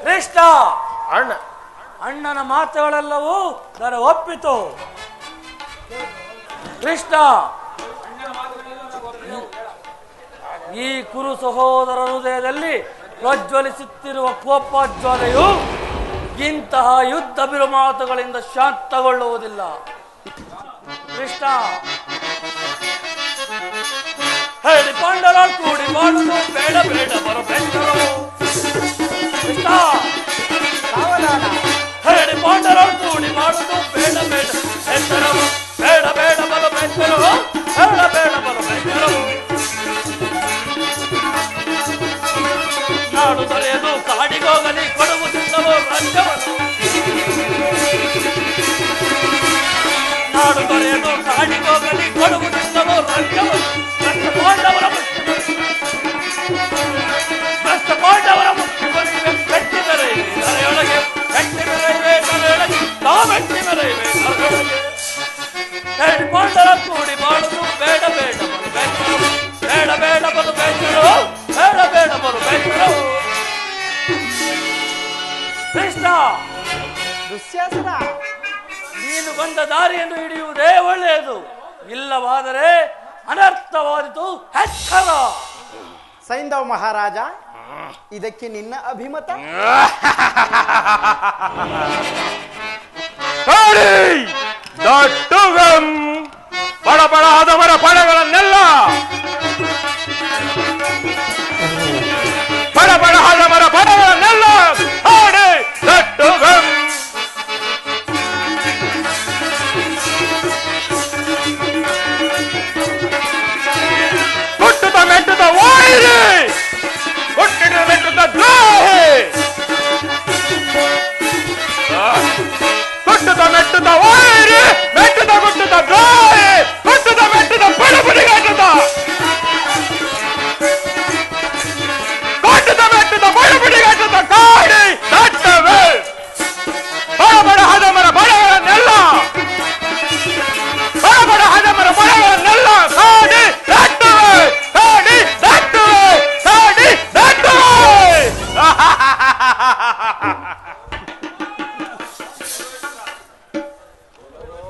ಕೃಷ್ಣ ಅಣ್ಣ, ಅಣ್ಣನ ಮಾತುಗಳೆಲ್ಲವೂ ನಾನು ಒಪ್ಪಿತು. ಕೃಷ್ಣ, ಈ ಕುರು ಸಹೋದರ ಹೃದಯದಲ್ಲಿ ಪ್ರಜ್ವಲಿಸುತ್ತಿರುವ ಕೋಪಜ್ವಾಲೆಯು ಇಂತಹ ಯುದ್ಧ ಬಿರುಮಾತುಗಳಿಂದ ಶಾಂತಗೊಳ್ಳುವುದಿಲ್ಲ. ಕೃಷ್ಣ, ಹೇಳಿ ಪಾಂಡರ ಕೂಡಿ ಮಾಡುವುದು ಬೇಡ ಬೇಡ ಬರಬೇಕರು. ಕೃಷ್ಣ, ಹೇಳಿ ಪಾಂಡರ ಕೂಡಿ ಮಾಡುವುದು ಬೇಡ ಬೇಡ ಹೆಸರು, ಬೇಡ ಬೇಡ ಬರಬೇಕರು, ಬೇಡ ಬೇಡ ಬರಬೇಕರು. ನಾಡು ತೊರೆಯದು ಕಾಡಿಗೋಗಲಿ ಕೊಡುವುದಿಲ್ಲವೋ ರಾಜ್ಯವನ್ನು. ನಾಡು ತೊರೆಯದು ಕಾಡಿಗೋಗಲಿ ಕೊಡುವುದಿಲ್ಲವೋ ರಾಜ್ಯವನ್ನು. ಭ್ರಷ್ಟ ಪಾಂಡವರ ಮುಖ್ಯಗಳಿಗೆ ಕಟ್ಟಿದರೆ ತಲೆಯೊಳಗೆ, ಕಟ್ಟಿದರೆ ತಲೆಯೊಳಗೆ, ತಾವೆಟ್ಟಿ ಮೆರೆಯುವೆ ತಲೆಯೊಳಗೆ. ಹೇಳಿ ಪಾಂಡರ ಕೂಡಿ ಮಾಡುವುದು ಬೇಡ ಬೇಡ ಬರಬೇಕರು, ಬೇಡ ಬೇಡ ಬರಬೇಕರು, ಬೇಡ ಬೇಡ ಬರಬೇಕರು. ಕೃಷ್ಣ, ದುಶ್ಯಾಸನ, ನೀನು ಬಂದ ದಾರಿಯನ್ನು ಹಿಡಿಯುವುದೇ ಒಳ್ಳೆಯದು. ಇಲ್ಲವಾದರೆ ಅನರ್ಥವಾದಿತು ಎಚ್ಚರ. ಸೈಂಧವ ಮಹಾರಾಜ, ಇದಕ್ಕೆ ನಿನ್ನ ಅಭಿಮತ? ಬಡ ಬಡ ಆದವರ ಪಡೆಗಳನ್ನೆಲ್ಲ, ಬಡ ಬಡ ಆದವರ ಪಡೆಗಳನ್ನೆಲ್ಲ ಹಾಡಿ ದಟ್ಟುಗಂ. ಹುಟ್ಟುತ್ತ ಮೆಟ್ಟುತ್ತ ಓಡಿರಿ, ಹುಟ್ಟಿದ ಮೆಟ್ಟುತ್ತ ದ್ರೋಹಿ, ಹುಟ್ಟುತ್ತ ಮೆಟ್ಟುತ್ತ ಓಡಿರಿ, ಮೆಟ್ಟುತ್ತ ಗುಟ್ಟುತ್ತ ದ್ರೋಹಿ, ಹುಟ್ಟುತ್ತ ಮೆಟ್ಟುತ್ತ ಬಡಬಡಿಗಾಟದ, ಕೊಟ್ಟುತ್ತ ಮೆಟ್ಟುತ್ತ ಬಡಬಡಿಗಾಟದ ಕಾಡಿ ದಟ್ಟವೆ. ಬಡ ಬಡ ಹದಮರ ಬಡಗಳನ್ನೆಲ್ಲ, ಬಡ ಬಡ ಹದಮರ ಬಡಗಳನ್ನೆಲ್ಲ ಕಾಡಿ ದಟ್ಟವೆ, ಕಾಡಿ ದಟ್ಟವೆ, ಕಾಡಿ ದಟ್ಟವೆ.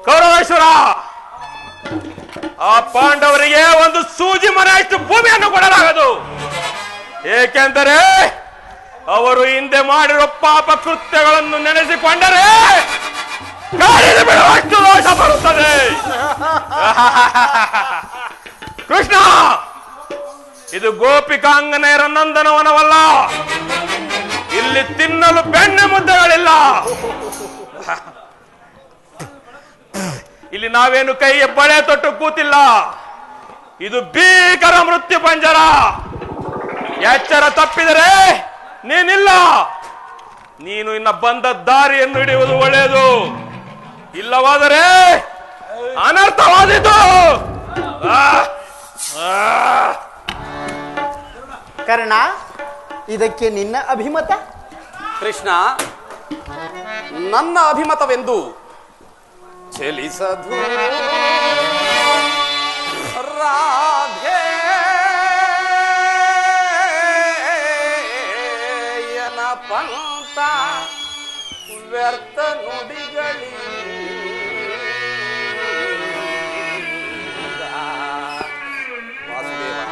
ಕೌರವೇಶ್ವರ, ಆ ಪಾಂಡವರಿಗೆ ಒಂದು ಸೂಜಿ ಮನೆಯಷ್ಟು ಭೂಮಿಯನ್ನು ಕೊಡಲಾಗದು. ಏಕೆಂದರೆ ಅವರು ಹಿಂದೆ ಮಾಡಿರುವ ಪಾಪ ಕೃತ್ಯಗಳನ್ನು ನೆನೆಸಿಕೊಂಡರೆ ಕಾಡಿನ ಬಿಡುವಷ್ಟು ದೋಷ ಬರುತ್ತದೆ. ಕೃಷ್ಣ, ಇದು ಗೋಪಿಕಾಂಗನೆಯರ ನಂದನವನವಲ್ಲ. ಇಲ್ಲಿ ತಿನ್ನಲು ಬೆಣ್ಣೆ ಮುದ್ದೆಗಳಿಲ್ಲ. ಇಲ್ಲಿ ನಾವೇನು ಕೈಗೆ ಬಳೆ ತೊಟ್ಟು ಕೂತಿಲ್ಲ. ಇದು ಭೀಕರ ಮೃತ್ಯು ಪಂಜರ. ಎಚ್ಚರ ತಪ್ಪಿದರೆ ನೀನಿಲ್ಲ. ನೀನು ಇನ್ನ ಬಂದ ದಾರಿಯನ್ನು ಹಿಡಿಯುವುದು ಒಳ್ಳೆಯದು. ಇಲ್ಲವಾದರೆ ಅನರ್ಥವಾದೀತು. ಕರ್ಣ, ಇದಕ್ಕೆ ನಿನ್ನ ಅಭಿಮತ? ಕೃಷ್ಣ, ನನ್ನ ಅಭಿಮತವೆಂದು ಚಲಿಸದು ರಾಧೇಯನ ಪಂಥ ವ್ಯರ್ಥ ನುಡಿಗಳಿಂದ ವಾಸುದೇವ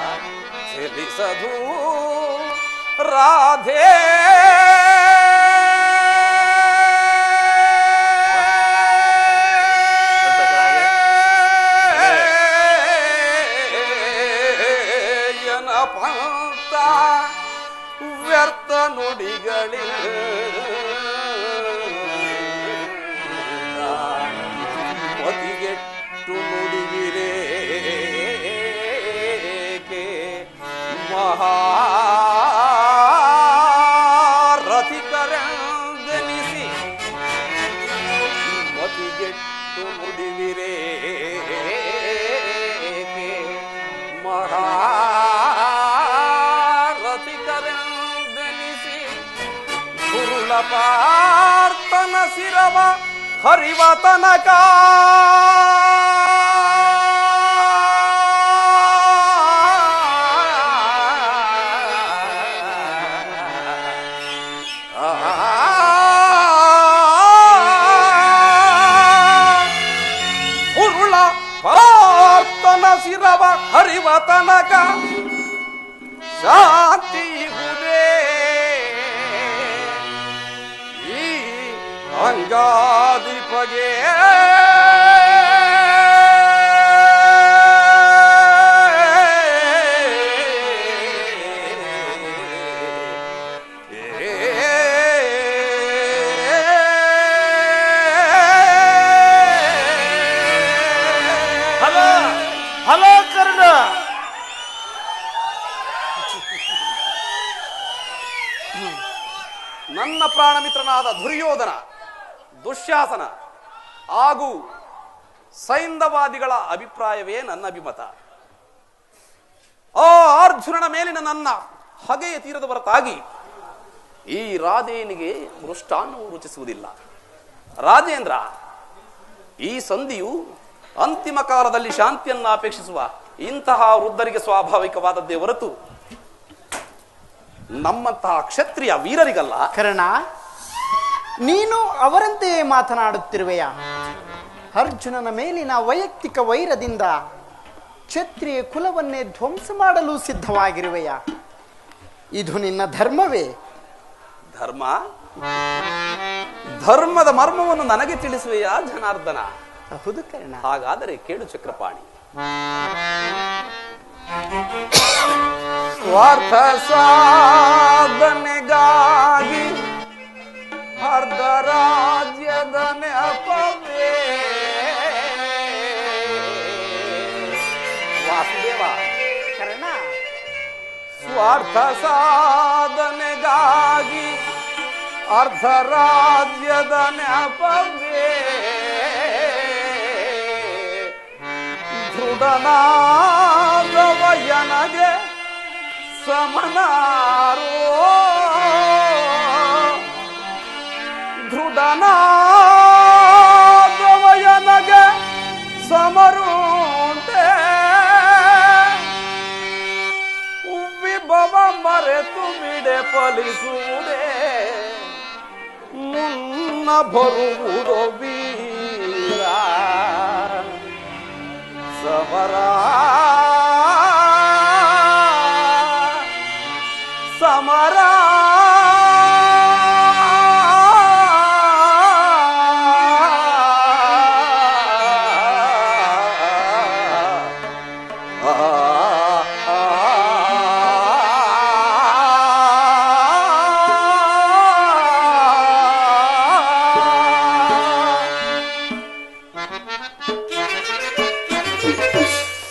ಚಲಿಸದು ರಾಧೇ ವ್ಯರ್ಥ ನುಡಿಗಳಿಂದ ಮತಿಗೆಟ್ಟು ನುಡಿವಿರೇಕೆ ಮಹಾರಥಿಕರೆಂದೆನಿಸಿ ಮತಿಗೆಟ್ಟು ನುಡಿವಿರೇಕೆ ಮಹಾರಥಿಕರೆಂದೆನಿಸಿ ಗುರುಳ ಪಾರ್ಥನ ಶಿರವ ಹರಿವ ತನಕ ರಂಗಾಧಿಪಗೆ ಹಲೋ ಹಲೋ ಕರ್ಣ. ನನ್ನ ಪ್ರಾಣ ಮಿತ್ರನಾದ ದುರ್ಯೋಧನ, ದುಶ್ಯಾಸನ ಹಾಗೂ ಸೈಂಧವಾದಿಗಳ ಅಭಿಪ್ರಾಯವೇ ನನ್ನ ಅಭಿಮತ. ಆ ಅರ್ಜುನನ ಮೇಲಿನ ನನ್ನ ಹಗೆಯ ತೀರದ ಹೊರತಾಗಿ ಈ ರಾಧೇನಿಗೆ ಮೃಷ್ಟಾನ್ನವು ರುಚಿಸುವುದಿಲ್ಲ. ರಾಜೇಂದ್ರ, ಈ ಸಂಧಿಯು ಅಂತಿಮ ಕಾಲದಲ್ಲಿ ಶಾಂತಿಯನ್ನು ಅಪೇಕ್ಷಿಸುವ ಇಂತಹ ವೃದ್ಧರಿಗೆ ಸ್ವಾಭಾವಿಕವಾದದ್ದೇ ಹೊರತು ನಮ್ಮಂತಹ ಕ್ಷತ್ರಿಯ ವೀರರಿಗಲ್ಲ. ಕರ್ಣ, ನೀನು ಅವರಂತೆಯೇ ಮಾತನಾಡುತ್ತಿರುವೆಯಾ? ಅರ್ಜುನನ ಮೇಲಿನ ವೈಯಕ್ತಿಕ ವೈರದಿಂದ ಕ್ಷತ್ರಿಯ ಕುಲವನ್ನೇ ಧ್ವಂಸ ಮಾಡಲು ಸಿದ್ಧವಾಗಿರುವೆಯಾ? ಇದು ನಿನ್ನ ಧರ್ಮವೇ? ಧರ್ಮ? ಧರ್ಮದ ಮರ್ಮವನ್ನು ನನಗೆ ತಿಳಿಸುವೆಯಾ ಜನಾರ್ದನ? ಹೌದು ಕರ್ಣ. ಹಾಗಾದರೆ ಕೇಳು ಚಕ್ರಪಾಣಿ. ಸ್ವಾರ್ಥ ಸಾಧನೆಗಾಗಿ ಅರ್ಧ ರಾಜ್ಯದ ನೆಪವೇ ವಾಸುದೇವ. ಕರ್ಣ, ಸ್ವಾರ್ಥ ಸಾಧನೆಗಾಗಿ ಅರ್ಧ ರಾಜ್ಯದ ನೆಪವೇ ದೃಢನಾದವಯನಗೆ ಸಮನಾರೋ ದೃಢನಾದವಯನಗೆ ಸಮರುಂಟೆ ವಿಭವ ಮರೆತು ಬಿಡೆ ಫಲಿಸುವುದೇ ಮುನ್ನ ಬರುವುದೋ ವೀರ ಸಮರ ಸಮರ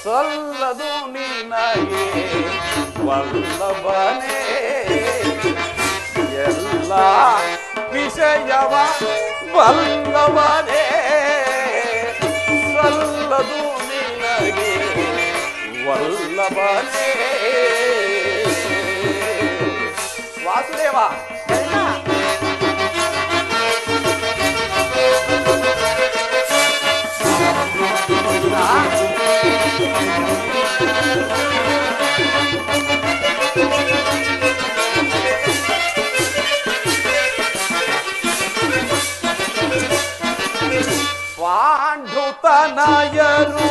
ಸಲ್ಲದು ನಿನಗೆ ವಲ್ಲಭನೇ ಎಲ್ಲ ವಿಷಯವ ವಲ್ಲಭನೇ ಸಲ್ಲದು ನಿನಗೆ ವಲ್ಲಭನೇ ವಾಸುದೇವ. ಪಾಂಡುತನಯರು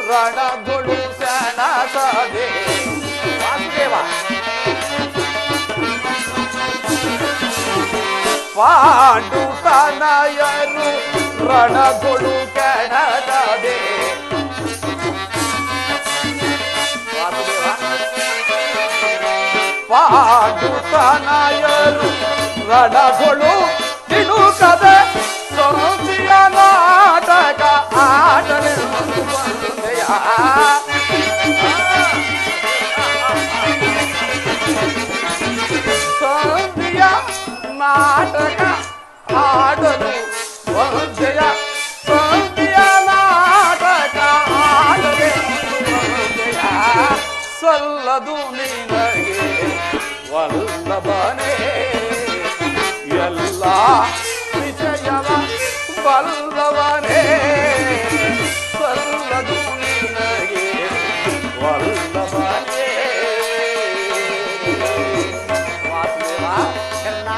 ರಣಗಳು ಸೆಣಸದೆ ವಾಸುದೇವ. ಪಾಂಡುತನಯರು ರಣಗಳು ಕೆಣಸದೆ ವಾಸುದೇವ. ಪಾಂಡುತನಯರು ರಣಗಳು ತಿಳುಕದೆ ಸೋಸಿಯ ನಾಟಕ ಆಡಲೆಂದು ಬಂದೆಯ ಸೋಸಿಯ ನಾಟಕ ಆಡಲು ಬಂದೆಯ ಸೋಸಿಯ ನಾಟಕ ಆಡಲೆಂದು ಬಂದೆಯ ಸಲ್ಲದು ನಿನಗೆ ವಲ್ಲಭನೇ ಎಲ್ಲ ವಿಜಯವ ವಲ್ಲಭನೇ ಸಲ್ಲದು ನಿನಗೆ ವಲ್ಲಭನೇ ವಾಸುದೇವ. ಕರ್ಣ,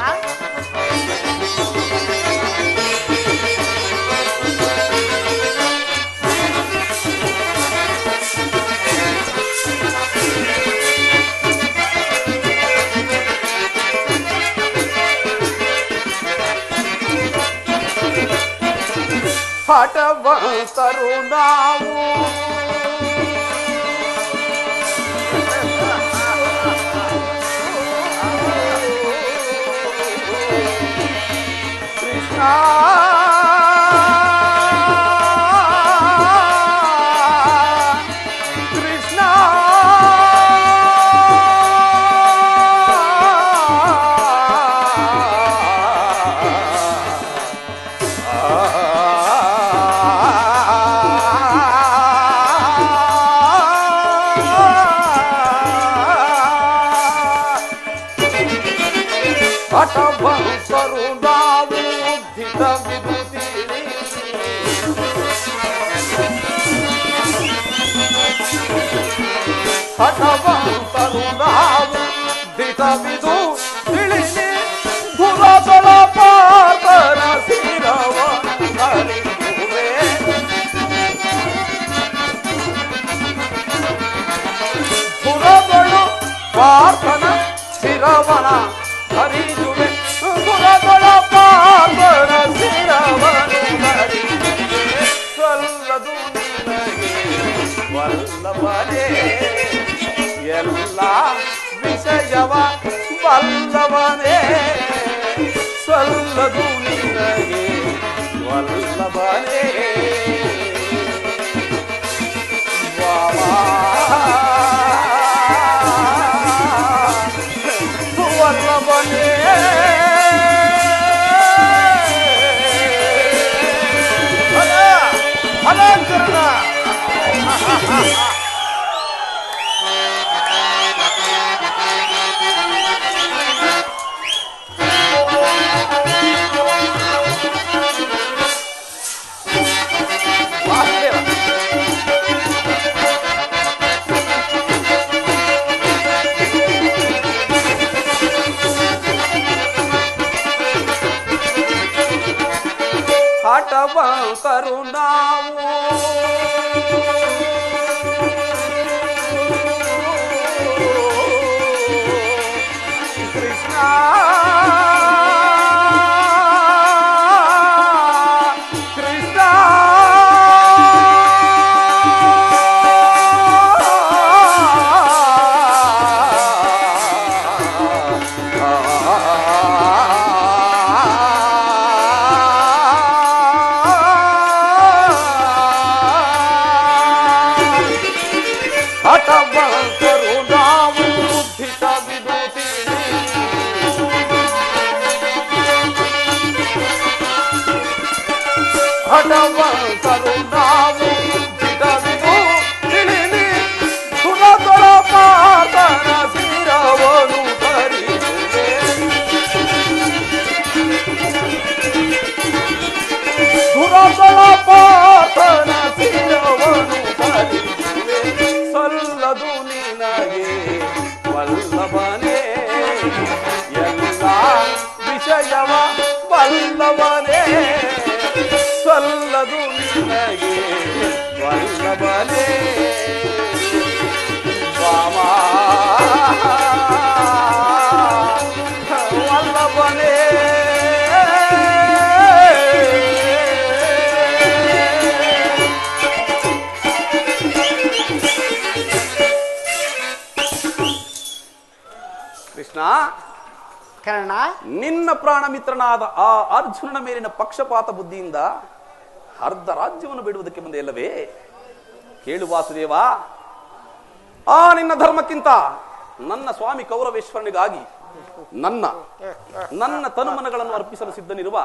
ಹಠವಂತರು ನಾವು ಕೃಷ್ಣ ಕೃಷ್ಣ ಹಠವಂತರು ನಾವು ಉದ್ಧಿತ ವಿಭೂತಿ ಹಠವಂತರು ನಾವು ದಿಟವಿದು ತಿಳಿನಿ ಧುರಗಳ ಪಾತನ ಶಿರವನ್ನು ಹರಿಯುವೆ ಧುರಗಳು ಪಾತನ ಶಿರವನ ಹರಿಯುವೆ ಧುರಗಳ ಪಾತನ ಶಿರವನು ಹರಿಯುವೆ ಸಲ್ಲದು ನಿನಗೆ ವಲ್ಲಭನೇ ಎಲ್ಲ ವಿಷಯವ ವಲ್ಲಭನೇ ಸಲ್ಲದು ನಿನಗೆ ವಲ್ಲಭನೇ ವಲ್ಲಭನೇ ಅಲಂಕರಣ ಹಠವಂತರು ನಾವು ಕೃಷ್ಣ ಕೃಷ್ಣ ಹಠವಂತರು ನಾವು ಉದ್ಧಿತ ವಿಭೂತಿ ಹಠವಂತರು ನಾವು ಉದ್ಧಿತ ವಿಭೂತಿನಿ ಸುರದೊಳ ಪಾತನ ಶಿರವನು ಹರಿಯುವೆ ಸುರದೊಳ ಪಾತನ ಶಿರವನು ಹರಿಯುವೆ ಸಲ್ಲದು ನಿನಗೆ ವಲ್ಲಭನೇ ಎಲ್ಲ ವಿಷಯವ ವಲ್ಲಭನೇ ಸಲ್ಲದು ನಿನಗೆ ವಲ್ಲಭನೇ ವಾಮ ವಲ್ಲಭನೇ ಕೃಷ್ಣ ಕರ್ಣ, ನಿನ್ನ ಪ್ರಾಣ ಮಿತ್ರನಾದ ಆ ಅರ್ಜುನನ ಮೇಲಿನ ಪಕ್ಷಪಾತ ಬುದ್ಧಿಯಿಂದ ಅರ್ಧ ರಾಜ್ಯವನ್ನು ಬಿಡುವುದಕ್ಕೆ ಬಂದೆ ಅಲ್ಲವೇ? ಕೇಳು ವಾಸುದೇವ, ಆ ನಿನ್ನ ಧರ್ಮಕ್ಕಿಂತ ನನ್ನ ಸ್ವಾಮಿ ಕೌರವೇಶ್ವರನಿಗಾಗಿ ನನ್ನ ತನುಮನಗಳನ್ನು ಅರ್ಪಿಸಲು ಸಿದ್ಧನಿರುವ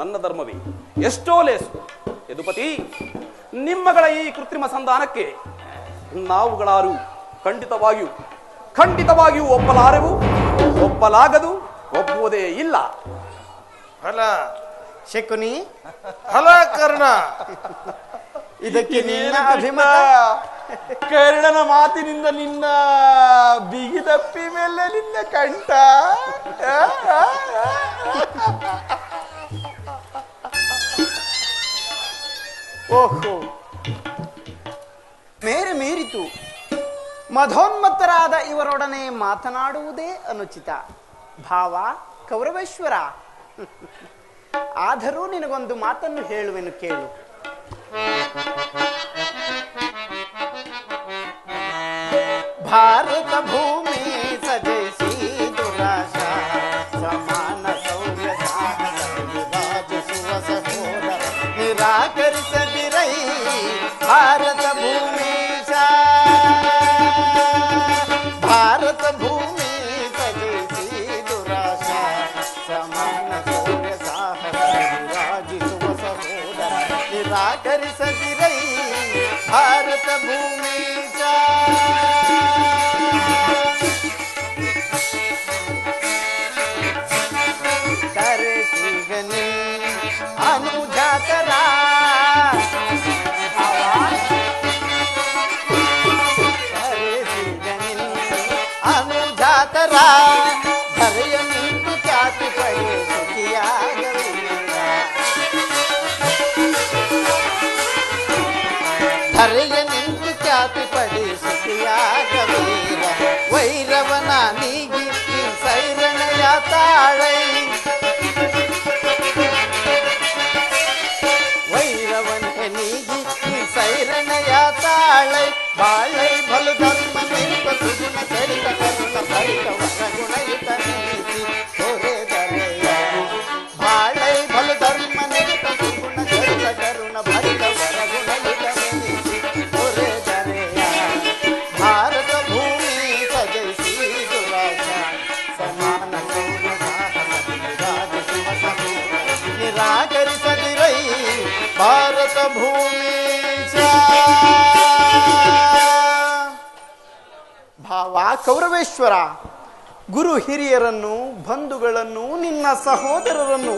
ನನ್ನ ಧರ್ಮವೇ ಎಷ್ಟೋ ಲೇಸು. ಯದುಪತಿ, ನಿಮ್ಮಗಳ ಈ ಕೃತ್ರಿಮ ಸಂಧಾನಕ್ಕೆ ನಾವುಗಳಾರು ಖಂಡಿತವಾಗಿಯೂ ಒಪ್ಪಲಾಗದು, ಒಪ್ಪುವುದೇ ಇಲ್ಲ. ಫಲ ಶಕುನಿ, ಫಲ ಕರ್ಣ, ಇದಕ್ಕೆ ನಿನ್ನ ಅಭಿಮತ? ಕರ್ಣನ ಮಾತಿನಿಂದ ನಿನ್ನ ಬಿಗಿದಪ್ಪಿ ಮೇಲೆ ನಿನ್ನ ಕಂಠ. ಓಹೋ, ಮೇರೆ ಮೀರಿತು. ಮಧೋನ್ಮತ್ತರಾದ ಇವರೊಡನೆ ಮಾತನಾಡುವುದೇ ಅನುಚಿತ. ಭಾವ ಕೌರವೇಶ್ವರ, ಆದರೂ ನಿನಗೊಂದು ಮಾತನ್ನು ಹೇಳುವೆನು ಕೇಳು. ಭಾರತ ಭೂಮಿ ಸಜಯಿಸಿ ದುರಾಶಾ ಸಮಾನ ಸೌರ್ಯ ರಾಜಿಸುವ ಸಹೋದರ ನಿರಾಕರಿಸದಿರೈ ಭಾರತ ಭೂಮೀಶ. ಭಾರತ ಭೂಮಿ ಸಜಯಿಸಿ ದುರಾಶಾ ಸಮಾನ ಸೌರ್ಯ ಸಾಹಸ ರಾಜಿಸುವ ಸಹೋದರ ನಿರಾಕರಿಸದಿರೈ ಭಾರತ ಭೂಮೀಶ. ಕರೆಸಿಗನಿ ಅನುಜಾತರ ಕರೆಸಿಗನಿ ಅನುಜಾತರ ಧರೆಯ ನಿಂತು ಖ್ಯಾತಿ ಪಡೆ ಸುಖಿಯಾಗಲಿಲ್ಲ. ಧರೆಯ ನಿಂತು ಖ್ಯಾತಿ ಪಡೆ ಸುಖಿಯಾಗವೀರ ವೈರವನ ನೀಗಿ ಸೈರಣೆಯ ತಾಳೈ. ವೈರವನ ನೀಗಿ ಸೈರಣೆಯ ತಾಳೈ ಬಾಳೈ ಬಲು ಧರ್ಮ ನಿಂಪ ಸುಗುಣ ಚರಿತ ಕರುಣ ಭರಿತ ವರಗುಣಯುತ ನೀತಿ ತೊರೆದರೆಯ. ಬಾಳೈ ಬಲು ಧರ್ಮ ನಿಂಪ ಸುಗುಣ ಚರಿತ ಕರುಣ ಭರಿತ ವರಗುಣಯುತ ನೀತಿ ತೊರೆದರೆಯ. ಭಾರತ ಭೂಮಿ ಸಜಯಿಸಿ ದುರಾಶಾ ಸಮಾನ ಸೌರ್ಯ ರಾಜಿಸುವ ಸಹೋದರ ನಿರಾಕರಿಸದಿರೈ ಭಾರತ ಭೂಮಿ. ಭಾವ ಕೌರವೇಶ್ವರ, ಗುರು ಹಿರಿಯರನ್ನು ಬಂಧುಗಳನ್ನು ನಿನ್ನ ಸಹೋದರರನ್ನು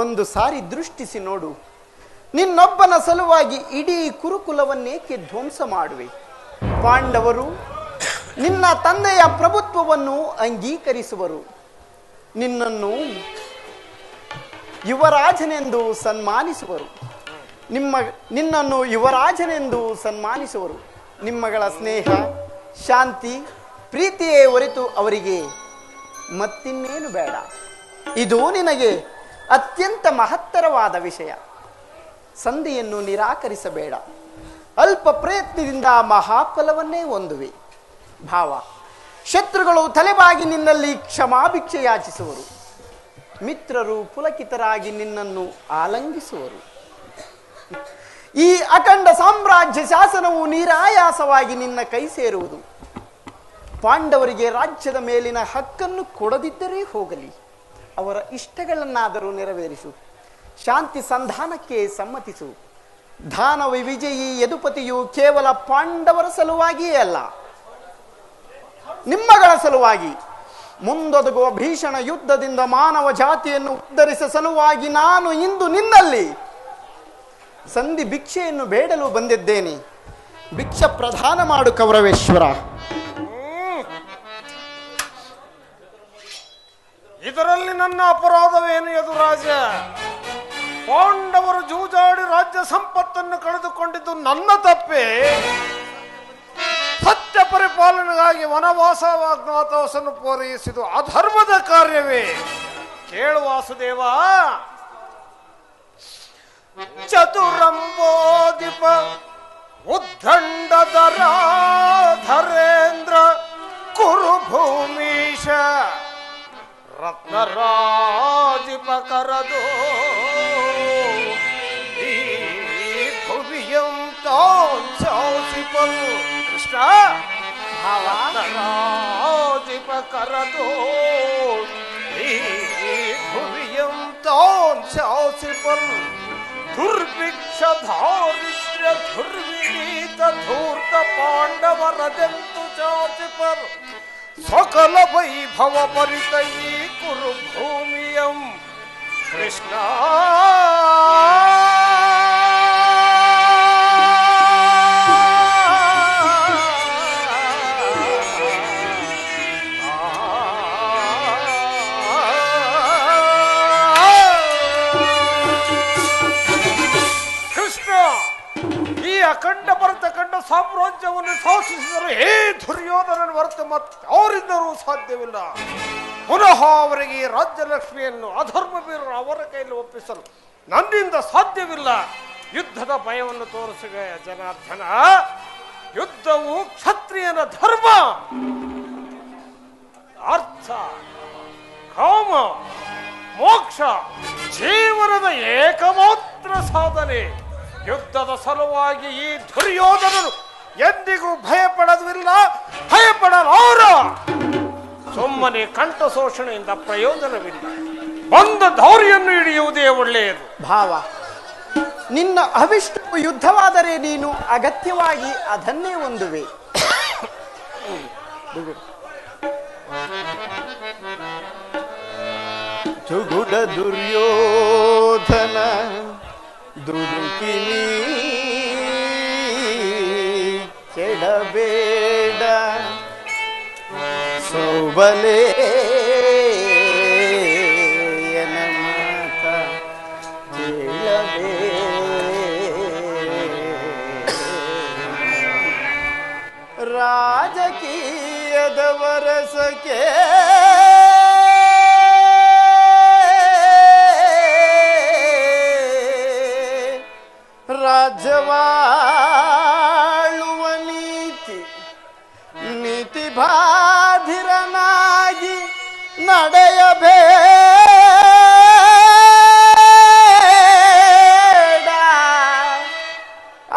ಒಂದು ಸಾರಿ ದೃಷ್ಟಿಸಿ ನೋಡು. ನಿನ್ನೊಬ್ಬನ ಸಲುವಾಗಿ ಇಡೀ ಕುರುಕುಲವನ್ನೇಕೆ ಧ್ವಂಸ ಮಾಡುವೆ? ಪಾಂಡವರು ನಿನ್ನ ತಂದೆಯ ಪ್ರಭುತ್ವವನ್ನು ಅಂಗೀಕರಿಸುವರು. ನಿನ್ನನ್ನು ಯುವರಾಜನೆಂದು ಸನ್ಮಾನಿಸುವರು. ನಿನ್ನನ್ನು ಯುವರಾಜನೆಂದು ಸನ್ಮಾನಿಸುವರು. ನಿಮ್ಮಗಳ ಸ್ನೇಹ, ಶಾಂತಿ, ಪ್ರೀತಿಯೇ ಹೊರತು ಅವರಿಗೆ ಮತ್ತಿನ್ನೇನು ಬೇಡ. ಇದು ನಿನಗೆ ಅತ್ಯಂತ ಮಹತ್ತರವಾದ ವಿಷಯ. ಸಂಧಿಯನ್ನು ನಿರಾಕರಿಸಬೇಡ. ಅಲ್ಪ ಪ್ರಯತ್ನದಿಂದ ಮಹಾಫಲವನ್ನೇ ಹೊಂದುವೆ. ಭಾವ, ಶತ್ರುಗಳು ತಲೆಬಾಗಿ ನಿನ್ನಲ್ಲಿ ಕ್ಷಮಾಭಿಕ್ಷೆ ಯಾಚಿಸುವರು. ಮಿತ್ರರು ಪುಲಕಿತರಾಗಿ ನಿನ್ನನ್ನು ಆಲಂಗಿಸುವರು. ಈ ಅಖಂಡ ಸಾಮ್ರಾಜ್ಯ ಶಾಸನವು ನಿರಾಯಾಸವಾಗಿ ನಿನ್ನ ಕೈ ಸೇರುವುದು. ಪಾಂಡವರಿಗೆ ರಾಜ್ಯದ ಮೇಲಿನ ಹಕ್ಕನ್ನು ಕೊಡದಿದ್ದರೆ ಹೋಗಲಿ, ಅವರ ಇಷ್ಟಗಳನ್ನಾದರೂ ನೆರವೇರಿಸು. ಶಾಂತಿ ಸಂಧಾನಕ್ಕೆ ಸಮ್ಮತಿಸು. ದಾನವ ವಿಜಯಿ ಯದುಪತಿಯು ಕೇವಲ ಪಾಂಡವರ ಸಲುವಾಗಿಯೇ ಅಲ್ಲ, ನಿಮ್ಮಗಳ ಸಲುವಾಗಿ ಮುಂದೊದಗುವ ಭೀಷಣ ಯುದ್ಧದಿಂದ ಮಾನವ ಜಾತಿಯನ್ನು ಉದ್ಧರಿಸುವ ಸಲುವಾಗಿ ನಾನು ಇಂದು ನಿನ್ನಲ್ಲಿ ಸಂಧಿ ಭಿಕ್ಷೆಯನ್ನು ಬೇಡಲು ಬಂದಿದ್ದೇನೆ. ಭಿಕ್ಷ ಪ್ರದಾನ ಮಾಡು ಕೌರವೇಶ್ವರ. ಇದರಲ್ಲಿ ನನ್ನ ಅಪರಾಧವೇನು ಯದುರಾಜ? ಪಾಂಡವರು ಜೂಜಾಡಿ ರಾಜ್ಯ ಸಂಪತ್ತನ್ನು ಕಳೆದುಕೊಂಡಿದ್ದು ನನ್ನ ತಪ್ಪೇ? ಸತ್ಯ ಪರಿಪಾಲನೆಗಾಗಿ ವನವಾಸವಾಜ್ಞಾತವಾಸವನ್ನು ಪೂರೈಸಿದು ಅಧರ್ಮದ ಕಾರ್ಯವೇ? ಕೇಳು ವಾಸುದೇವ. ಚತುರಂಬೋದಿಪ ಉದ್ದಂಡಧರೇಂದ್ರ ಕುರುಭೂಮೀಶ ರತ್ನರಾಜಿಪ ಕರದೋ ಈ ಭುವಿಯಂ ತಾಂಚಾಸಿಪಲು. ಕೃಷ್ಣ, ರತ್ನರಾಜಿಪ ಕರದೋ ಈ ಭುವಿಯಂ ತಾಂಚಾಸಿಪಲು. ದುರ್ಭಿಕ್ಷ ದಾರಿದ್ರ್ಯ ದುರ್ವಿನೀತ ಧೂರ್ತ ಪಾಂಡವರದೆಂದು ಚಾಚಿಪರು. ಸಕಲ ವೈಭವ ಪರಿತೈ ಕುರು ಭೂಮಿಯಂ. ಕೃಷ್ಣ, ಅಖಂಡ ಬರತಕ್ಕಂಡ ಸಾಮ್ರಾಜ್ಯವನ್ನು ಶಾಸಿಸಿದರು ಹೇ ದುರ್ಯೋಧನನ ಹೊರತು ಅವರಿಂದಲೂ ಸಾಧ್ಯವಿಲ್ಲ. ಪುನಃ ಅವರಿಗೆ ಈ ರಾಜ್ಯಲಕ್ಷ್ಮಿಯನ್ನು ಅಧರ್ಮ ಬೀರರು ಅವರ ಕೈಯಲ್ಲಿ ಒಪ್ಪಿಸಲು ನನ್ನಿಂದ ಸಾಧ್ಯವಿಲ್ಲ. ಯುದ್ಧದ ಭಯವನ್ನು ತೋರಿಸುವ ಜನಾರ್ದನ, ಯುದ್ಧವು ಕ್ಷತ್ರಿಯನ ಧರ್ಮ. ಅರ್ಥ, ಕಾಮ, ಮೋಕ್ಷ ಜೀವನದ ಏಕಮಾತ್ರ ಸಾಧನೆ. ಯುದ್ಧದ ಸಲುವಾಗಿ ಈ ದುರ್ಯೋಧನನು ಎಂದಿಗೂ ಭಯಪಡೋದಿಲ್ಲ, ಭಯಪಡಲಾರ. ಸುಮ್ಮನೆ ಕಂಠ ಶೋಷಣೆಯಿಂದ ಪ್ರಯೋಜನವಿಲ್ಲ. ಬಂದ ಧೌರ್ಯನ್ನು ಹಿಡಿಯುವುದೇ ಒಳ್ಳೆಯದು. ಭಾವ, ನಿನ್ನ ಅವಿಷ್ಟವು ಯುದ್ಧವಾದರೆ ನೀನು ಅಗತ್ಯವಾಗಿ ಅದನ್ನೇ ಹೊಂದುವೆ. ಜುಗುಡ ದುರ್ಯೋಧನ ದುಡುಕಿನಿ ಕೆಡಬೇಡ ಸೌಬಲೆ ಮಾತ ಕೇಳಬೇ ರಾಜಕೀಯದ ವರಸಕ್ಕೆ ರಾಜ್ಯವಾಳುವ ನೀತಿ ಬಾಧಿರನಾಗಿ ನಡೆಯಬೇಡ.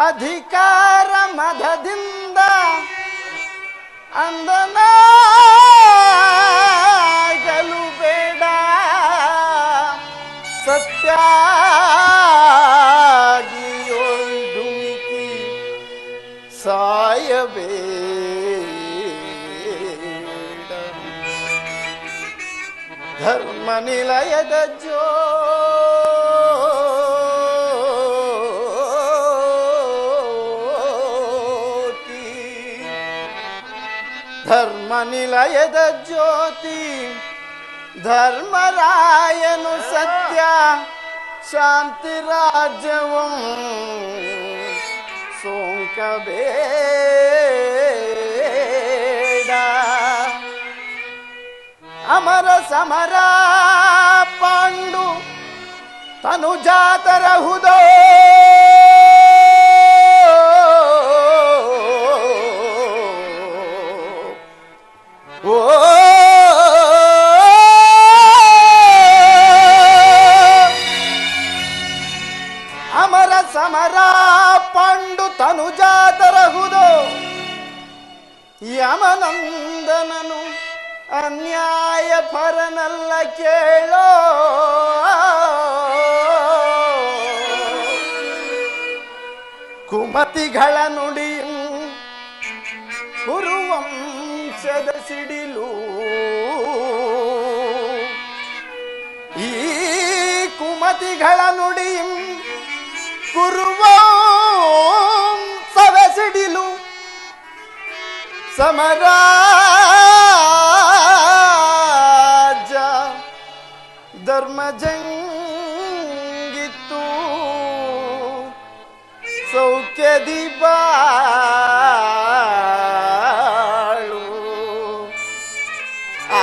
ಅಧಿಕಾರ ಮದದಿಂದ ಅಂದನಾಗಲು ಬೇಡ. ಸತ್ಯ ಸಾಯಬೇಡ. ಧರ್ಮ ನಿಲಯದ ಜ್ಯೋತಿ, ಧರ್ಮ ನಿಲಯದ ಜ್ಯೋತಿ ಧರ್ಮರಾಯನು ಸತ್ಯ ಶಾಂತಿ ರಾಜ್ಯವಂ ಸೋಂಕಬೇಡ. ಅಮರ ಸಮರ ಪಾಂಡು ತನುಜಾತರಹುದೋ ಓ ಅಮರ ಸಮರ ಪಾಂಡು ತನುಜಾತರಹುದೋ. ಯಮನಂದನನು ಅನ್ಯಾಯ ಪರನಲ್ಲ ಕೇಳೋ. ಕುಮತಿಗಳ ನುಡಿಯು ಕುರುವಂಶದ ಸಿಡಿಲು. ಈ ಕುಮತಿಗಳ ನುಡಿಯು ಕುರುವಂಶದ ಸಿಡಿಲು. ಸಮರಾಜ ಧರ್ಮಜಂಗಿತ್ತು ಸೌಖ್ಯದಿ ಬಾಳು. ಆ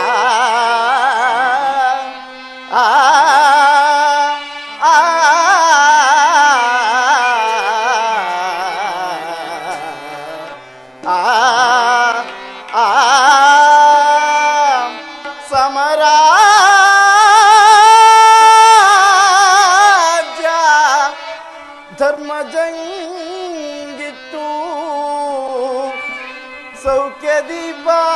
ಆ ಸಮರಾಜ ಧರ್ಮಜಂಗಿತ್ತು ಸೌಖ್ಯದಿ ಬಾಳು.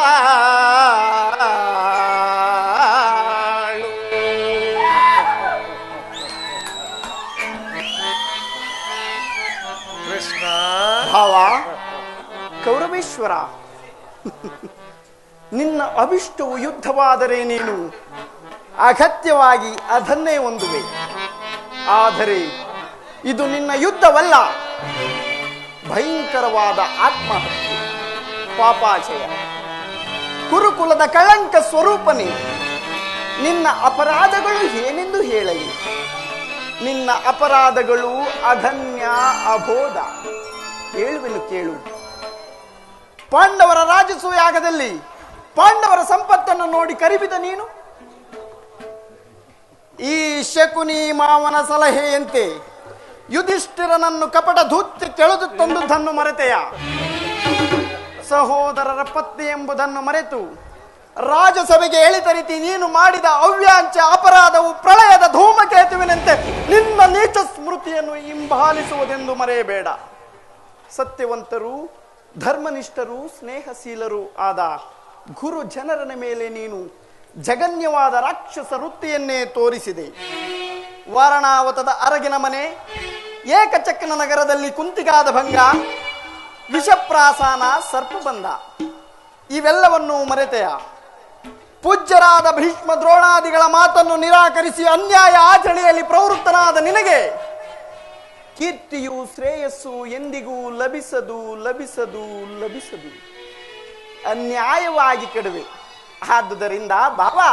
ಕೃಷ್ಣ ಭಾವ, ಕೌರವೇಶ್ವರ, ನಿನ್ನ ಅಭಿಷ್ಟವು ಯುದ್ಧವಾದರೆ ನೀನು ಅಗತ್ಯವಾಗಿ ಅದನ್ನೇ ಹೊಂದುವೆ. ಆದರೆ ಇದು ನಿನ್ನ ಯುದ್ಧವಲ್ಲ, ಭಯಂಕರವಾದ ಆತ್ಮಹತ್ಯೆ, ಪಾಪಾಚಯ, ಕುರುಕುಲದ ಕಳಂಕ ಸ್ವರೂಪನೇ. ನಿನ್ನ ಅಪರಾಧಗಳು ಏನೆಂದು ಹೇಳಲಿ? ನಿನ್ನ ಅಪರಾಧಗಳು ಅಧನ್ಯ ಅಬೋಧ. ಹೇಳುವೆನು ಕೇಳು. ಪಾಂಡವರ ರಾಜಸೂಯಾಗದಲ್ಲಿ ಪಾಂಡವರ ಸಂಪತ್ತನ್ನು ನೋಡಿ ಕರಿಬಿದ ನೀನು. ಈ ಶಕುನಿ ಮಾವನ ಸಲಹೆಯಂತೆ ಯುಧಿಷ್ಠಿರನನ್ನು ಕಪಟ ಧೂತ್ಯ ಕೆಳೆದು ತಂದುದನ್ನು ಮರೆತೆಯ? ಸಹೋದರರ ಪತ್ನಿ ಎಂಬುದನ್ನು ಮರೆತು ರಾಜಸಭೆಗೆ ಎಳಿತರಿತಿ ನೀನು ಮಾಡಿದ ಅವ್ಯಾಂಚ ಅಪರಾಧವು ಪ್ರಳಯದ ಧೂಮಕೇತುವಿನಂತೆ ನಿನ್ನ ನೀಚ ಸ್ಮೃತಿಯನ್ನು ಹಿಂಬಾಲಿಸುವುದೆಂದು ಮರೆಯಬೇಡ. ಸತ್ಯವಂತರು, ಧರ್ಮನಿಷ್ಠರು, ಸ್ನೇಹಶೀಲರು ಆದ ಗುರು ಜನರನ ಮೇಲೆ ನೀನು ಜಗನ್ಯವಾದ ರಾಕ್ಷಸ ವೃತ್ತಿಯನ್ನೇ ತೋರಿಸಿದೆ. ವಾರಣಾವತದ ಅರಗಿನ ಮನೆ, ಏಕಚಕ್ರ ನಗರದಲ್ಲಿ ಕುಂತಿಗಾದ ಭಂಗ, ವಿಷಪ್ರಾಸಾನ, ಸರ್ಪಬಂಧ ಇವೆಲ್ಲವನ್ನೂ ಮರೆತೆಯ? ಪೂಜ್ಯರಾದ ಭೀಷ್ಮ ದ್ರೋಣಾದಿಗಳ ಮಾತನ್ನು ನಿರಾಕರಿಸಿ ಅನ್ಯಾಯ ಆಚರಣೆಯಲ್ಲಿ ಪ್ರವೃತ್ತನಾದ ನಿನಗೆ ಕೀರ್ತಿಯು ಶ್ರೇಯಸ್ಸು ಎಂದಿಗೂ ಲಭಿಸದು ಲಭಿಸದು ಲಭಿಸದು. ಅನ್ಯಾಯವಾಗಿ ಕೆಡುವೆ. ಆದುದರಿಂದ ಬಾಬಾ,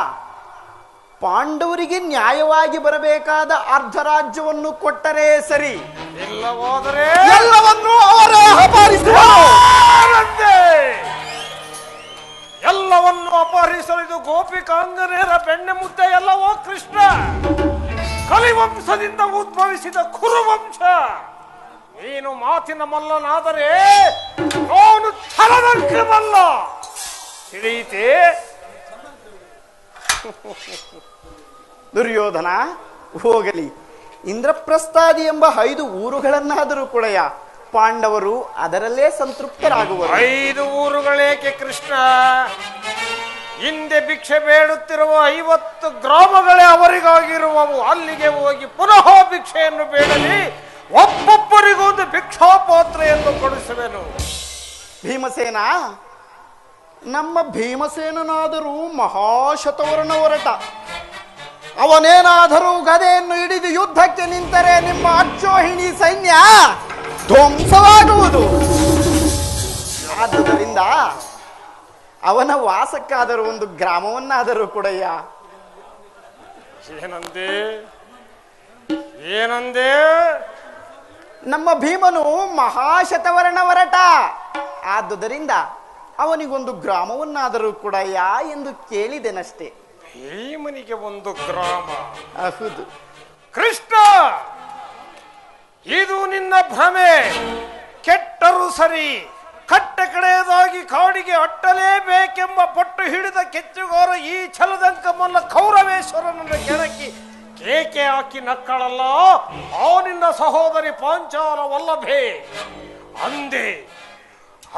ಪಾಂಡವರಿಗೆ ನ್ಯಾಯವಾಗಿ ಬರಬೇಕಾದ ಅರ್ಧ ರಾಜ್ಯವನ್ನು ಕೊಟ್ಟರೆ ಸರಿ, ಇಲ್ಲವಾದರೆ ಎಲ್ಲವನ್ನೂ ಅವರೇ ಅಪಹರಿಸುವರು. ಎಲ್ಲವನ್ನು ಅಪಹರಿಸಲಿದು ಗೋಪಿಕಾಂಗನೇರ ಬೆಣ್ಣೆ ಮುದ್ದೆ ಎಲ್ಲವೋ ಕೃಷ್ಣ. ಕಲಿವಂಶದಿಂದ ಉದ್ಭವಿಸಿದ ಕುರುವಂಶ. ನೀನು ಮಾತಿನ ಮಲ್ಲನಾದರೆ ಅವನು ಛಲದಂಕ ಮಲ್ಲ. ತಿಳಿಯಿತೆ? ದುರ್ಯೋಧನ, ಹೋಗಲಿ. ಇಂದ್ರಪ್ರಸ್ಥಾದಿ ಎಂಬ 5 ಊರುಗಳನ್ನಾದರೂ ಕೊಡೆಯ. ಪಾಂಡವರು ಅದರಲ್ಲೇ ಸಂತೃಪ್ತರಾಗುವರು. 5 ಊರುಗಳೇಕೆ ಕೃಷ್ಣ? ಹಿಂದೆ ಭಿಕ್ಷೆ ಬೇಡುತ್ತಿರುವ 50 ಗ್ರಾಮಗಳೇ ಅವರಿಗಾಗಿರುವವು. ಅಲ್ಲಿಗೆ ಹೋಗಿ ಪುನಃ ಭಿಕ್ಷೆಯನ್ನು ಬೇಡಲಿ. ಒಬ್ಬೊಬ್ಬರಿಗೊಂದು ಭಿಕ್ಷಾಪಾತ್ರೆಯನ್ನು ಕೊಡಿಸುವೆನು. ಭೀಮಸೇನ, ನಮ್ಮ ಭೀಮಸೇನನಾದರೂ ಮಹಾಶತವರ್ಣ ಹೊರಟ. ಅವನೇನಾದರೂ ಗದೆಯನ್ನು ಹಿಡಿದು ಯುದ್ಧಕ್ಕೆ ನಿಂತರೆ ನಿಮ್ಮ ಅಕ್ಷೋಹಿಣಿ ಸೈನ್ಯ ಧ್ವಂಸವಾಗುವುದು. ಆದುದರಿಂದ ಅವನ ವಾಸಕ್ಕಾದರೂ ಒಂದು ಗ್ರಾಮವನ್ನಾದರೂ ಕೊಡಯ್ಯ. ಏನಂದೆ ಏನಂದೆ? ನಮ್ಮ ಭೀಮನು ಮಹಾಶತವರ್ಣ ಹೊರಟ. ಆದುದರಿಂದ ಅವನಿಗೊಂದು ಗ್ರಾಮವನ್ನಾದರೂ ಕೊಡಯ್ಯ ಎಂದು ಕೇಳಿದೆನಷ್ಟೇ. ಭೀಮನಿಗೆ ಒಂದು ಗ್ರಾಮ? ಹೌದು ಕೃಷ್ಣ, ಇದು ನಿನ್ನ ಭ್ರಮೆ. ಕೆಟ್ಟರೂ ಸರಿ, ಕಟ್ಟ ಕಡೆಯದಾಗಿ ಕಾಡಿಗೆ ಅಟ್ಟಲೇಬೇಕೆಂಬ ಪಟ್ಟು ಹಿಡಿದ ಕೆಚ್ಚುಗಾರ ಈ ಛಲದಂಕ ಮಲ್ಲ ಕೌರವೇಶ್ವರನನ್ನು ಕೆಣಕಿ ಕೇಕೆ ಹಾಕಿ ನಕ್ಕಳಲ್ಲ ಆ ನಿನ್ನ ಸಹೋದರಿ ಪಾಂಚಾಲ ವಲ್ಲಭೆ. ಅಂದೆ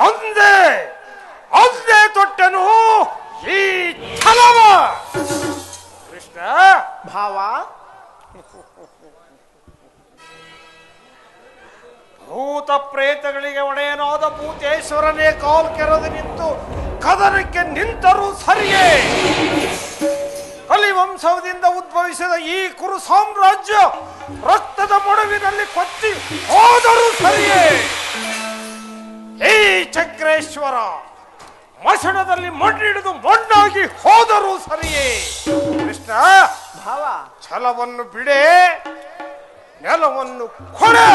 ಅಂದೆ ಅಂದೆ ತೊಟ್ಟನು ಈ ಛಲವ. ಕೃಷ್ಣ ಭಾವ, ಭೂತ ಪ್ರೇತಗಳಿಗೆ ಒಡೆಯನಾದ ಭೂತೇಶ್ವರನೇ ಕಾಲ್ ಕೆರೆದು ನಿಂತು ಕದನಕ್ಕೆ ನಿಂತರೂ ಸರಿಯೇ. ಕಲಿವಂಶದಿಂದ ಉದ್ಭವಿಸಿದ ಈ ಕುರು ಸಾಮ್ರಾಜ್ಯ ರಕ್ತದ ಮೊಡವಿನಲ್ಲಿ ಕೊಚ್ಚಿ ಹೋದರೂ ಸರಿಯೇ. ಈ ಚಕ್ರೇಶ್ವರ ಮಸಣದಲ್ಲಿ ಮಣ್ಣಿಡಿದು ಮಣ್ಣಾಗಿ ಹೋದರೂ ಸರಿಯೇ. ಕೃಷ್ಣ, ಭಾವ, ಛಲವನ್ನು ಬಿಡೆ, ನೆಲವನ್ನು ಕೊಡೆ.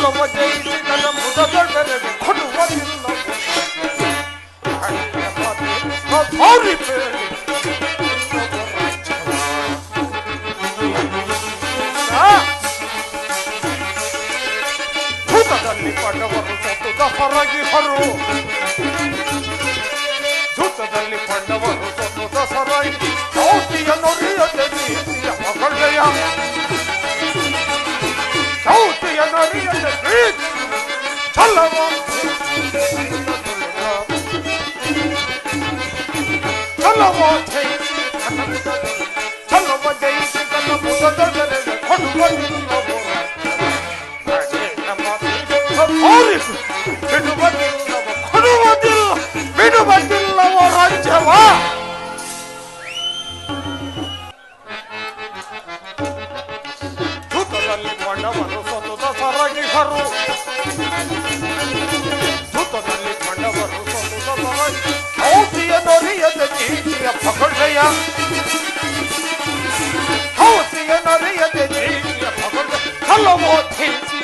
ಛಲವ ಜಯಿಸಿ ನನ್ನ ಮುದದೊಡನೆಗೆ ಕೊಡುವುದಿಲ್ಲ ಹಳ್ಳಿಯ ಮಾತೆ ಭಾರಿ ಬೇರೆ ಭೂತದಲ್ಲಿ ಪಂಡವರು ಸತ್ತುದ ಹೊರಗಿಹರು ಜೂತದಲ್ಲಿ ಪಂಡವರು ಸತ್ತುದ ಸರಾಗಿ ಚೌತಿಯ ನೊರಿಯದೆ ನೀತಿಯ ಮಗಳಯ ಚೌತಿಯ ನೊರಿಯದೆ ನೀತಿ ಛಲವ ಛಲವ ಜಯಿಸಿ ಛಲವ ಜಯಿಸಿ ನನ್ನ ಮುದದೊಡನೆಗೆ ಕೊಡುವುದಿಲ್ಲ ಬಿಡುವುದಿಲ್ಲವೋ ರಾಜ್ಯವ ಜೂತದಲ್ಲಿ ಪಂಡವರು ಸತತ ಸರಗಿಹರು ಜೂತದಲ್ಲಿ ಪಂಡವರು ಸತತ ಸರಗಿ ಚೌತಿಯ ನೊರಿಯದ ನೀತಿಯ ಪಗಡೆಯ ಚೌತಿಯ ನೊರಿಯದ ನೀತಿಯ ಪಗಡೆ ಛಲವೋ ಜಯಿಸಿ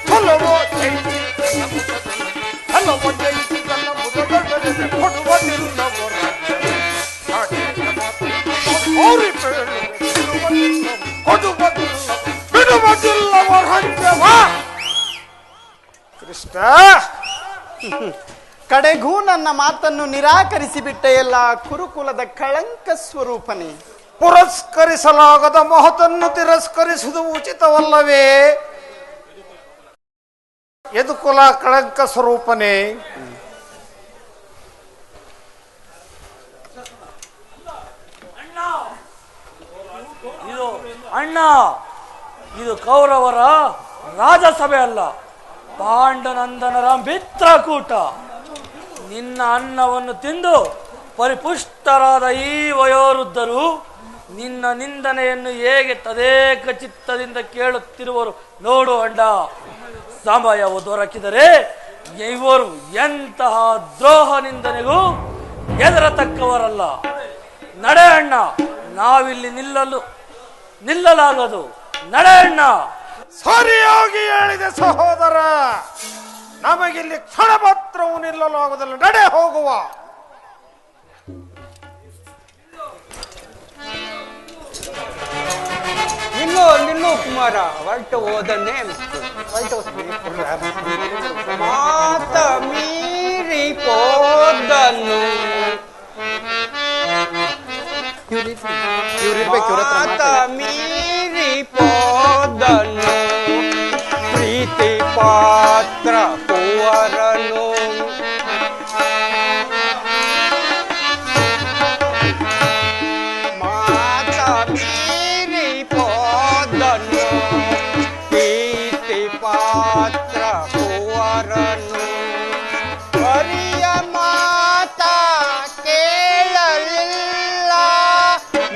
ಛಲವೋ ಜಯಿಸಿ ಛಲವೋ ಜಯಿಸಿ ನನ್ನ ಮುದದೊಡನೆಗೆ ಕೊಡುವುದಿಲ್ಲವೋ ಬಿಡುವುದಿಲ್ಲವೋ ರಾಜ್ಯವ ಕೃಷ್ಣ ಕಡೆಗೂ ನನ್ನ ಮಾತನ್ನು ನಿರಾಕರಿಸಿ ಬಿಟ್ಟೆಯಲ್ಲ ಕುರುಕುಲದ ಕಳಂಕ ಸ್ವರೂಪನೇ. ಪುರಸ್ಕರಿಸಲಾಗದ ಮಹತನ್ನು ತಿರಸ್ಕರಿಸುವುದು ಉಚಿತವಲ್ಲವೇ? ಯದುಕುಲ ಕಳಂಕ ಸ್ವರೂಪನೇ. ಅಣ್ಣ, ಇದು ಕೌರವರ ರಾಜಸಭೆ ಅಲ್ಲ, ಪಾಂಡನಂದನರ ಮಿತ್ರಕೂಟ. ನಿನ್ನ ಅನ್ನವನ್ನು ತಿಂದು ಪರಿಪುಷ್ಟರಾದ ಈ ವಯೋವೃದ್ಧರು ನಿನ್ನ ನಿಂದನೆಯನ್ನು ಹೇಗೆ ತದೇಕ ಚಿತ್ತದಿಂದ ಕೇಳುತ್ತಿರುವರು ನೋಡು ಅಣ್ಣ. ಸಮಯವು ದೊರಕಿದರೆ ಇವರು ಎಂತಹ ದ್ರೋಹ ನಿಂದನೆಗೂ ಹೆದರತಕ್ಕವರಲ್ಲ. ನಡೆ ಅಣ್ಣ, ನಾವಿಲ್ಲಿ ನಿಲ್ಲಲಾಗದು. ನಡೆ ಅಣ್ಣ. ಸರಿಯಾಗಿ ಹೇಳಿದೆ ಸಹೋದರ, ನಮಗಿಲ್ಲಿ ಕ್ಷಣ ಮಾತ್ರವೂ ನಿಲ್ಲಲಾಗುವುದಿಲ್ಲ. ನಡೆ ಹೋಗುವ. ನಿಲ್ಲು ಕುಮಾರ, ಹೊರಟು ಹೋದನ್ನೇ ಮಾತ ಮೀರಿ ಹೋದನು, ಮಾತ ಮೀರಿ ಹೋದನು ಪ್ರೀತಿ ಪಾತ್ರ ಕುವರನು. ಪ್ರೀತಿ ಪಾತ್ರ ಕುವರನು ಹರಿಯ ಮಾತ ಕೇಳಲಿಲ್ಲ,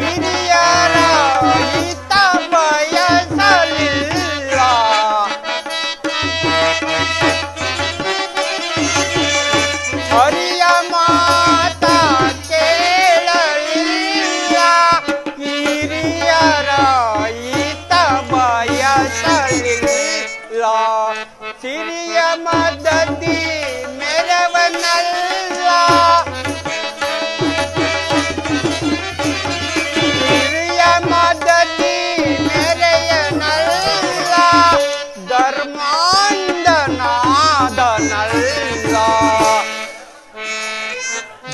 ಹಿರಿಯರ ಹಿತ ಬಯಸಲಿಲ್ಲ. ಹರಿಯ ಮಾತ ಕೇಳಲಿಲ್ಲ, ಹಿರಿಯರ ಹಿತ ಬಯಸಲಿಲ್ಲ. ಸಿರಿಯ ಮದದಿ ಮೆರವನಲ್ಲ, ಹಿರಿಯ ಮದದಿ ಮೆರೆಯನಲ್ಲ, ಧರ್ಮಾಂಧನಾದನಲ್ಲ,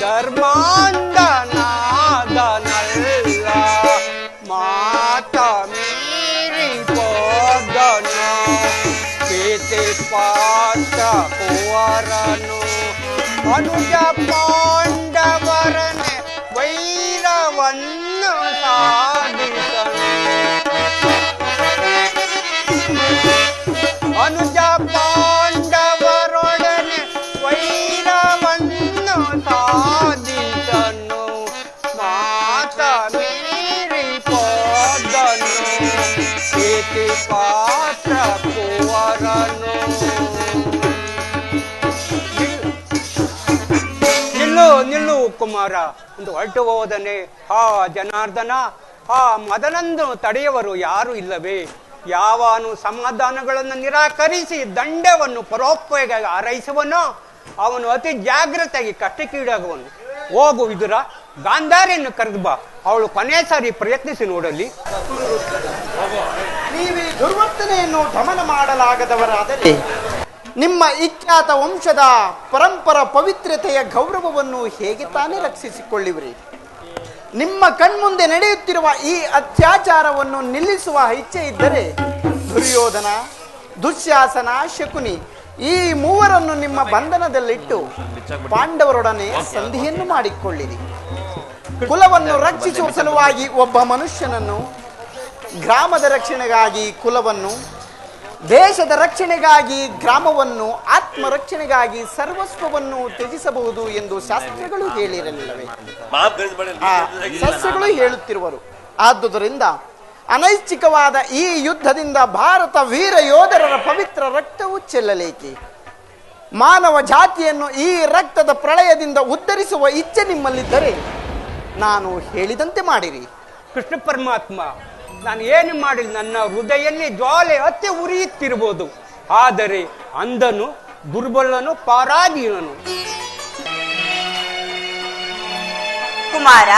ಧರ್ಮಾಂಧನಾದನಲ್ಲ. ಮಾತ ಮೀರಿ ಹೋದನು ಪ್ರೀತಿ ಪಾತ್ರ ಕುವರನು. ಅನುಜ ಪಾಂಡವರನೆ ವೈರವನ್ನು ಸಾಧಿಸನು, ಅನುಜ ಪಾಂಡವರೊಡನೆ ವೈರವನ್ನು ಸಾಧಿಸನು. ಮಾತ ಮೀರಿ ಹೋದನು ಪ್ರೀತಿ ಪಾತ್ರ ಕುವರನು. ನಿಲ್ಲು ಕುಮಾರ, ಒಂದು ಹೊರಟು ಹೋದನೆ. ಹಾ ಜನಾರ್ದನ, ಆ ಮದನಂದು ತಡೆಯುವರು ಯಾರು ಇಲ್ಲವೇ? ಯಾವನು ಸಮಾಧಾನಗಳನ್ನು ನಿರಾಕರಿಸಿ ದಂಡವನ್ನು ಪರೋಪಯೋಗ ಹಾರೈಸುವನೋ ಅವನು ಅತಿ ಜಾಗ್ರತೆಯಾಗಿ ಕಷ್ಟಕ್ಕೀಡಾಗುವನು. ಹೋಗು ವಿದುರ, ಗಾಂಧಾರಿಯನ್ನು ಕರೆದು ಬಾ, ಅವಳು ಕೊನೆ ಸಾರಿ ಪ್ರಯತ್ನಿಸಿ ನೋಡಲಿ. ನೀವೀ ದುರ್ವರ್ತನೆಯನ್ನು ದಮನ ಮಾಡಲಾಗದವರಾದರೆ ನಿಮ್ಮ ಇಖ್ಯಾತ ವಂಶದ ಪರಂಪರ ಪವಿತ್ರತೆಯ ಗೌರವವನ್ನು ಹೇಗೆ ತಾನೇ ರಕ್ಷಿಸಿಕೊಳ್ಳಿವಿರಿ? ನಿಮ್ಮ ಕಣ್ಮುಂದೆ ನಡೆಯುತ್ತಿರುವ ಈ ಅತ್ಯಾಚಾರವನ್ನು ನಿಲ್ಲಿಸುವ ಇಚ್ಛೆ ಇದ್ದರೆ ದುರ್ಯೋಧನ, ದುಶ್ಯಾಸನ, ಶಕುನಿ ಈ ಮೂವರನ್ನು ನಿಮ್ಮ ಬಂಧನದಲ್ಲಿಟ್ಟು ಪಾಂಡವರೊಡನೆ ಸಂಧಿಯನ್ನು ಮಾಡಿಕೊಳ್ಳಿರಿ. ಕುಲವನ್ನು ರಕ್ಷಿಸುವ ಸಲುವಾಗಿ ಒಬ್ಬ ಮನುಷ್ಯನನ್ನು, ಗ್ರಾಮದ ರಕ್ಷಣೆಗಾಗಿ ಕುಲವನ್ನು, ದೇಶದ ರಕ್ಷಣೆಗಾಗಿ ಗ್ರಾಮವನ್ನು, ಆತ್ಮರಕ್ಷಣೆಗಾಗಿ ಸರ್ವಸ್ವವನ್ನು ತ್ಯಜಿಸಬಹುದು ಎಂದು ಶಾಸ್ತ್ರಗಳು ಹೇಳಿರಲಿಲ್ಲವೇ? ಶಾಸ್ತ್ರಗಳು ಹೇಳುತ್ತಿರುವರು. ಆದುದರಿಂದ ಅನೈಚ್ಛಿಕವಾದ ಈ ಯುದ್ಧದಿಂದ ಭಾರತ ವೀರ ಯೋಧರರ ಪವಿತ್ರ ರಕ್ತವು ಚೆಲ್ಲಲೇಕೆ? ಮಾನವ ಜಾತಿಯನ್ನು ಈ ರಕ್ತದ ಪ್ರಳಯದಿಂದ ಉದ್ಧರಿಸುವ ಇಚ್ಛೆ ನಿಮ್ಮಲ್ಲಿದ್ದರೆ ನಾನು ಹೇಳಿದಂತೆ ಮಾಡಿರಿ. ಕೃಷ್ಣ ಪರಮಾತ್ಮ, ನಾನು ಏನು ಮಾಡಿಲ್ಲ, ನನ್ನ ಹೃದಯಲ್ಲಿ ಜ್ವಾಲೆ ಹತ್ತಿ ಉರಿಯುತ್ತಿರಬಹುದು, ಆದರೆ ಅಂಧನು, ದುರ್ಬಲನು, ಪಾರಾಧೀನನು. ಕುಮಾರ,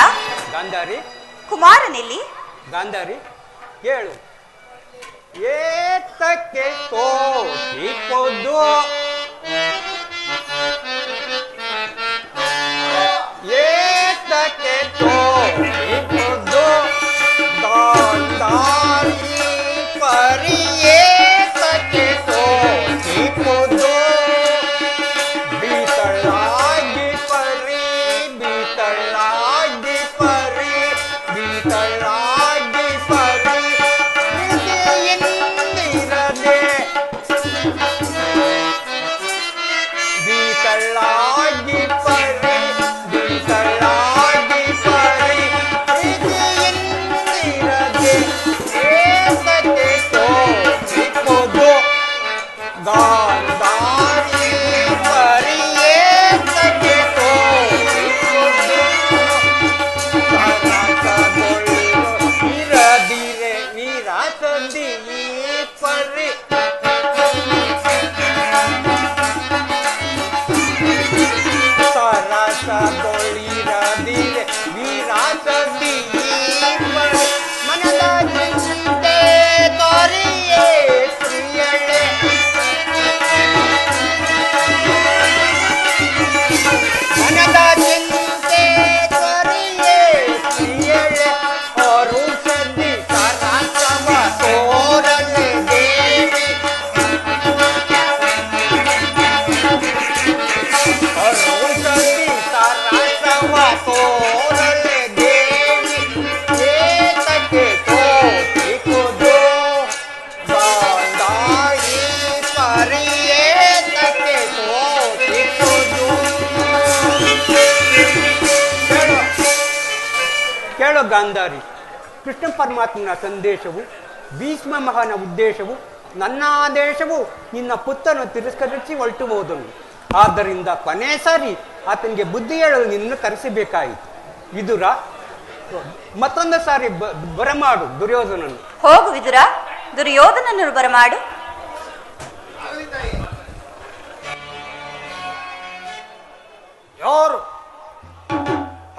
ಗಾಂಧಾರಿ, ಕುಮಾರನಿಲ್ಲಿ. ಗಾಂಧಾರಿ ಹೇಳು, ಏತಕ್ಕೆ ತೋರಿಪೊದು, ಏತಕ್ಕೆ ತೋರಿಪೊದು ಗಾಂಧಾರಿ ಪರಿ, ಏತಕ್ಕೆ ತೋರಿಪೊದು ಬೀತಳಾಗಿ ಪರಿ, ಬೀತಳಾಗಿ ಪರಿ, ಬೀತಳಾಗಿ ಪರಿ ಎಂದಿರದೆ, ಬೀತಳಾಗಿ ಪರಿ, ಬೀತಳಾಗಿ ಪರಿ ಎಂದಿರದೆ, ಏತಕ್ಕೆ ತೋರಿಪೊದು ಗಾಂಧಾರಿ ಪರಿ, ಏತಕ್ಕೆ ತೋರಿಪೊದು ಇರದಿರೆ ನಿರಾಸಂದಿ ಈ ಪರಿ, ಸರಸದೊಳಿರದಿರೆ ವಿರಾಸಂದಿ ಈ ಪರಿ, ಮನದ ಚಿಂತೆ ತೋರಿಯೇ ಪ್ರಿಯಳೆ, ಮನದ ಚಿಂತೆ ತೋರಿಯೇ ಪ್ರಿಯಳೆ, ಅರುಷದಿ ಸರಸವ ತೋರಲೆ ದೇವಿ, ಅರುಷದಿ ಸರಸವ ತೋರಲೆ ದೇವಿ, ಏತಕ್ಕೆ ತೋರಿಪೊದು ಗಾಂಧಾರಿ ಪರಿ, ಏತಕ್ಕೆ ತೋರಿಪೊದು. ಕೇಳೋ ಗಾಂಧಾರಿ, ಕೃಷ್ಣ ಪರಮಾತ್ಮನ ಸಂದೇಶವು, ಭೀಷ್ಮ ಮಹಾನ ಉದ್ದೇಶವು, ನನ್ನ ಆದೇಶವು ನಿನ್ನ ಪುತ್ರನು ತಿರಸ್ಕರಿಸಿ ಹೊರಟು ಹೋದನು. ಆದ್ದರಿಂದ ಕೊನೆ ಸಾರಿ ಆತನಿಗೆ ಬುದ್ಧಿ ಹೇಳಲು ನಿನ್ನನ್ನು ಕರೆಸಬೇಕಾಯಿತು. ವಿದುರ, ಮತ್ತೊಂದು ಸಾರಿ ಬರಮಾಡು ದುರ್ಯೋಧನನು. ಹೋಗು ವಿದುರ, ದುರ್ಯೋಧನನ್ನು ಬರಮಾಡು. ಯಾರು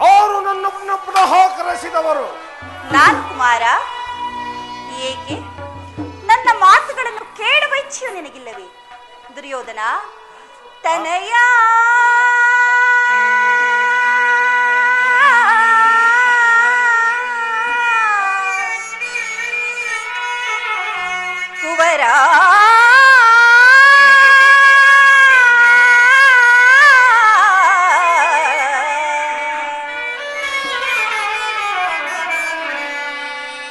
ಯಾರು ನನ್ನ ಪುನಃ ಕರೆಸಿದವರು? ನಾನು ಕುಮಾರ. ಏಕೆ ನನ್ನ ಮಾತುಗಳನ್ನು ಕೇಳುವ ಇಚ್ಛೆಯು ನಿನಗಿಲ್ಲವೇ? ದುರ್ಯೋಧನ ತನಯ ಕುವರ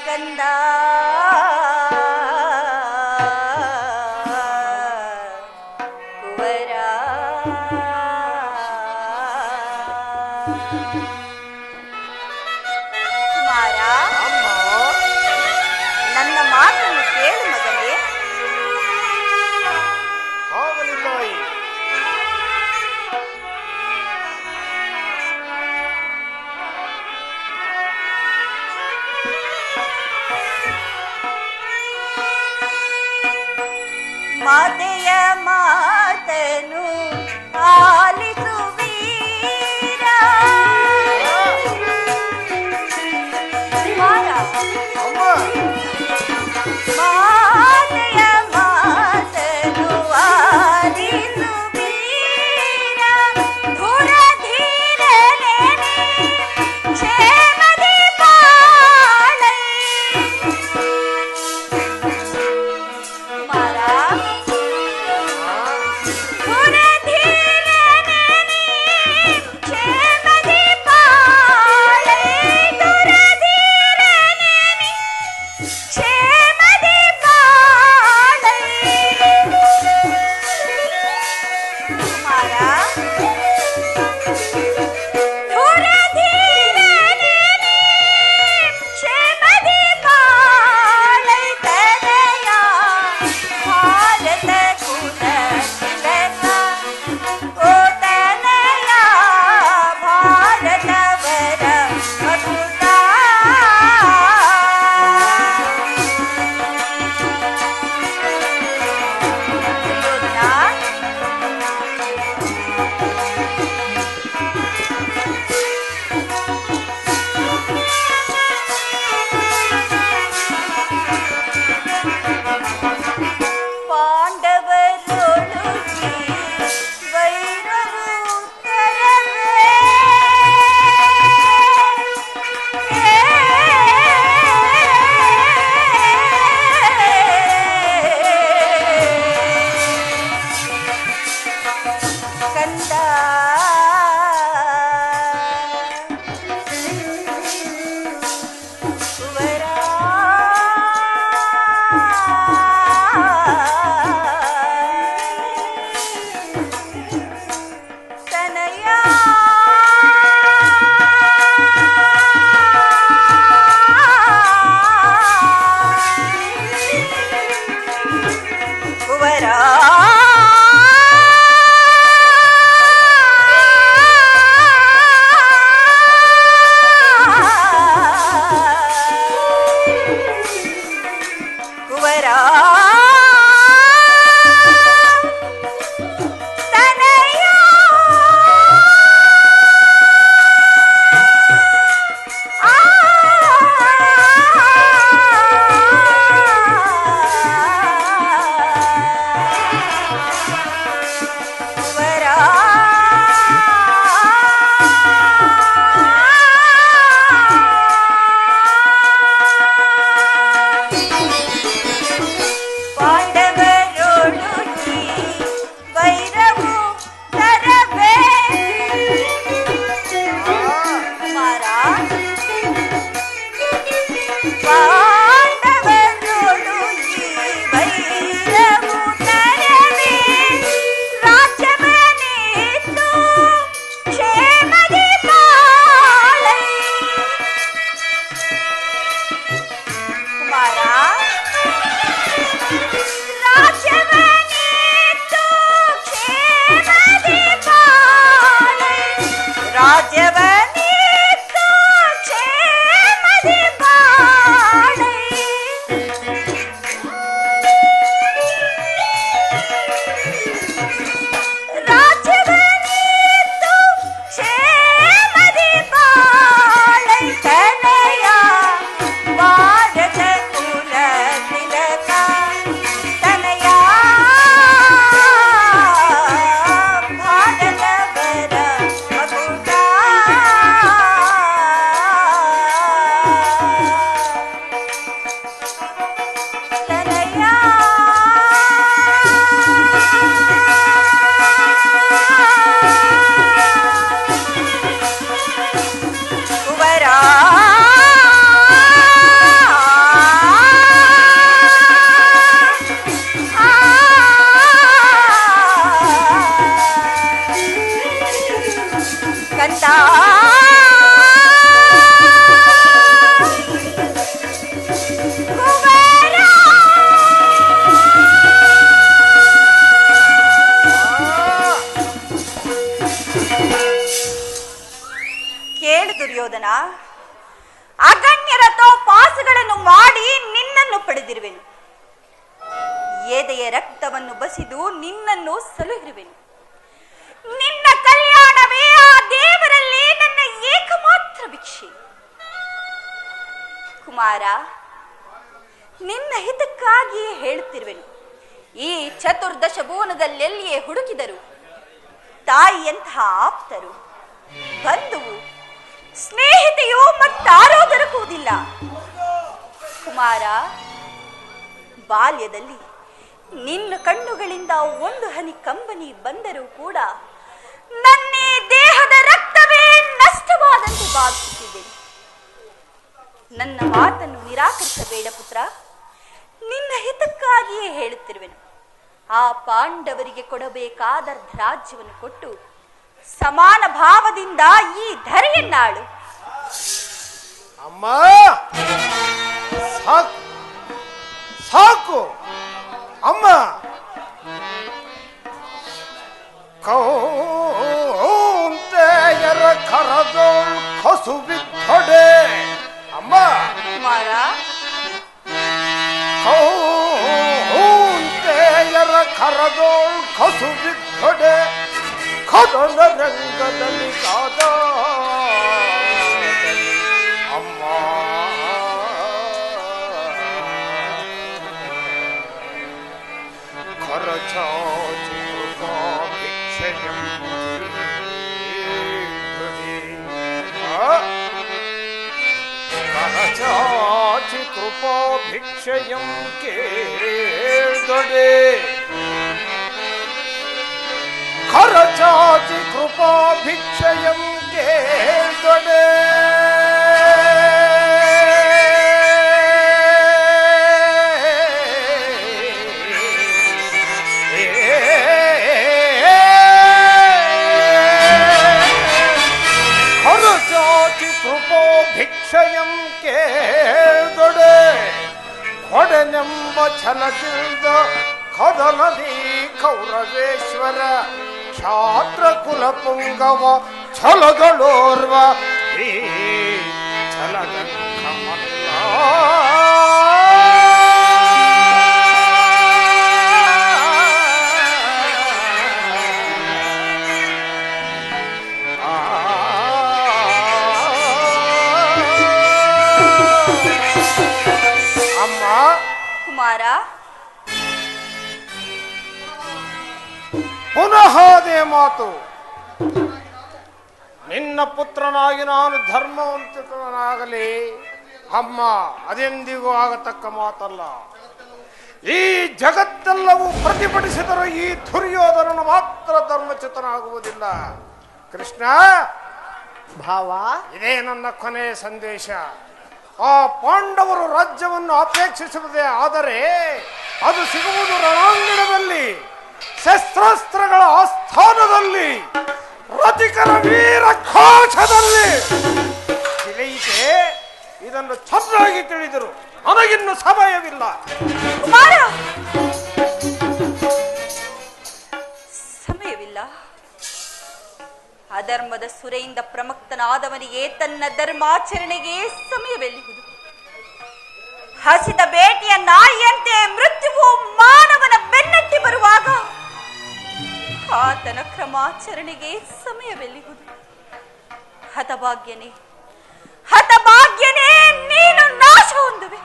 ಕಂದ ಕುವರ ಕುಮಾರ, ನನ್ನ ಮಾತನ್ನು ಕೇಳು ಮಗನೇ. ಮಾತೆಯ ಮಾತನು ಆಲಿಸು ವೀರ. ಮಾತೆಯ ಮಾತನು ಆಲಿಸು ವೀರ. ಧುರಧೀರನೆ ಕ್ಷೇಮದಿ ಬಾಳೈ. ಕುಮಾರ ಧುರಧೀರನೆ ಕ್ಷೇಮದಿ ಬಾಳೈ. ಧುರಧೀರನೆ ಕ್ಷೇಮದಿ ಬಾಳೈ. ಕುಮಾರ ಧುರಧೀರನೆ ಕ್ಷೇಮದಿ ಬಾಳೈ. ತನಯ ಭಾರತ ಕುಲ ತಿಲಕ. ಓ ತನಯ ಭಾರತವರ ಮಕುಟ. ಪಾಂಡವರೊಳಗೆ ವೈರವು ತರವೇ. ಕಂದ ಕುವರ ತನಯ ಕುವರ ಕುವರ ತನಯ ಕುವರ ಪಾಂಡವರೊಳಗೆ ವೈರವು ತರವೇ. ಕುಮಾರ ಪಾಂಡವರೊಳಗೆ ವೈರವು ತರವೇ. ರಾಜ್ಯವನ್ನಿತ್ತು ಕ್ಷೇಮದಿ ಬಾಳೈ. ಕುಮಾರ ರಾಜ್ಯವನ್ನಿತ್ತು ಕ್ಷೇಮದಿ ಬಾಳೈ. ರಾಜ್ಯವನ್ನಿತ್ತು ಕ್ಷೇಮದಿ ಬಾಳೈ. ರಾಜ್ಯವನ್ನಿತ್ತು ಕ್ಷೇಮದಿ ಬಾಳೈ. ತನಯ ಭಾರತ ಕುಲ ತಿಲಕ. ತನಯ ಭಾರತವರ ಮಕುಟ. ತನಯ ಕುವರ ಕಂದ ಕುವರ ಕೇಳು ದುರ್ಯೋಧನ, ಅಗಣ್ಯರ ತೋಪಾಸಗಳನ್ನು ಮಾಡಿ ನಿನ್ನನ್ನು ಪಡೆದಿರುವೆನು. ಎದೆಯ ರಕ್ತವನ್ನು ಬಸಿದು ನಿನ್ನನ್ನು ಸಲುಹಿರುವೆನು. ನಿನ್ನ ಕಲ್ಯಾಣವೇ ಆ ದೇವರಲ್ಲಿ ನನ್ನ ಏಕಮಾತ್ರ ಭಿಕ್ಷೆ. ಕುಮಾರ, ನಿನ್ನ ಹಿತಕ್ಕಾಗಿಯೇ ಹೇಳುತ್ತಿರುವೆನು. ಈ ಚತುರ್ದಶ ಭುವನದಲ್ಲೆಲ್ಲಿಯೇ ಹುಡುಕಿದರು ತಾಯಿಯಂತಹ ಆಪ್ತರು, ಬಂಧುವು, ಸ್ನೇಹಿತೆಯು ಮತ್ತಾರೋ ದೊರಕುವುದಿಲ್ಲ. ಕುಮಾರ, ಬಾಲ್ಯದಲ್ಲಿ ನಿನ್ನ ಕಣ್ಣುಗಳಿಂದ ಒಂದು ಹನಿ ಕಂಬನಿ ಬಂದರೂ ಕೂಡ ನನ್ನೇ ದೇಹದ ರಕ್ತವೇ ನಷ್ಟವಾದಂತೆ ಭಾವಿಸುತ್ತಿದ್ದೇನೆ. ನನ್ನ ಮಾತನ್ನು ನಿರಾಕರಿಸಬೇಡ ಪುತ್ರ. ನಿನ್ನ ಹಿತಕ್ಕಾಗಿಯೇ ಹೇಳುತ್ತಿರುವೆನು. ಆ ಪಾಂಡವರಿಗೆ ಕೊಡಬೇಕಾದ ರಾಜ್ಯವನ್ನು ಕೊಟ್ಟು ಸಮಾನ ಭಾವದಿಂದ ಈ ಧರೆಯನ್ನಾಳು. ಅಮ್ಮ, ಸಾಕು ಸಾಕು ಅಮ್ಮ. ಕೌಂತೆಯರ ಕರದೋಳ್ ಕಸು ಬಿತ್ತೊಡೆ. ಅಮ್ಮ ಕುಮಾರ, ಕೌಂತೆಯರ ಕರದೋಳ್ ಕಸು ಬಿತ್ತೊಡೆ. ಕದನ ರಂಗದಲ್ಲಿ ಕಾದ ಅಮ್ಮ. ಕರಚಾಚಿ ಕೃಪಾ ಭಿಕ್ಷೆಯಂ ಕರಚಾಚಿ ಕೃಪಾ ಭಿಕ್ಷೆಯಂ ಕೇಳ್ದೊಡೆ. ಕರಚಾಚಿ ಕೃಪಾ ಭಿಕ್ಷೆಯಂ ಕೇಳ್ದೊಡೆ. ಕರಚಾಚಿ ಕೃಪಾ ಭಿಕ್ಷೆಯಂ ಕೇಳ್ದೊಡೆ. ಕೊಡೆನೆಂಬ ಛಲದಿಂದ ಕದಲದಿ ಕೌರವೇಶ್ವರ ಕ್ಷಾತ್ರ ಕುಲ ಪುಂಗವ ಛಲಗಳೋರ್ವ ಈ ಛಲದಂಕಮಲ್ಲ. ಅಮ್ಮ. ಕುಮಾರ, ಪುನಃ ಅದೇ ಮಾತು. ನಿನ್ನ ಪುತ್ರನಾಗಿ ನಾನು ಧರ್ಮವಂತನಾಗಲಿ ಅಮ್ಮ, ಅದೆಂದಿಗೂ ಆಗತಕ್ಕ ಮಾತಲ್ಲ. ಈ ಜಗತ್ತೆಲ್ಲವೂ ಪ್ರತಿಭಟಿಸಿದರೂ ಈ ದುರ್ಯೋಧನನು ಮಾತ್ರ ಧರ್ಮಚ್ಯುತನಾಗುವುದಿಲ್ಲ. ಕೃಷ್ಣ, ಭಾವ, ಇದೇ ನನ್ನ ಕೊನೆಯ ಸಂದೇಶ. ಆ ಪಾಂಡವರು ರಾಜ್ಯವನ್ನು ಅಪೇಕ್ಷಿಸುವುದೇ ಆದರೆ ಅದು ಸಿಗುವುದು ರಣಾಂಗಣದಲ್ಲಿ, ಶಸ್ತ್ರಾಸ್ತ್ರಗಳ ಆಸ್ಥಾನದಲ್ಲಿ, ರತಿಕರ ವೀರ ಘೋಷದಲ್ಲಿ ತಿಳಿಯಿತೆ. ಇದನ್ನು ಚೆನ್ನಾಗಿ ತಿಳಿದರು. ನನಗಿನ್ನು ಸಮಯವಿಲ್ಲ. ಕುಮಾರ, ಸಮಯವಿಲ್ಲ. ಅಧರ್ಮದ ಸುರೆಯಿಂದ ಪ್ರಮಕ್ತನಾದವನಿಗೆ ತನ್ನ ಧರ್ಮಾಚರಣೆಗೆ ಸಮಯವೆಲ್ಲಿಹುದು? ಹಸಿದ ಬೇಟೆಯ ನಾಯಿಯಂತೆ ಮೃತ್ಯುವು ಮಾನವನ ಬೆನ್ನಟ್ಟಿ ಬರುವಾಗ ಆತನ ಕ್ರಮಾಚರಣೆಗೆ ಸಮಯವೆಲ್ಲಿಹುದು? ಹತಭಾಗ್ಯನೇ, ಹತಭಾಗ್ಯನೇ, ನೀನು ನಾಶ ಹೊಂದುವೆ.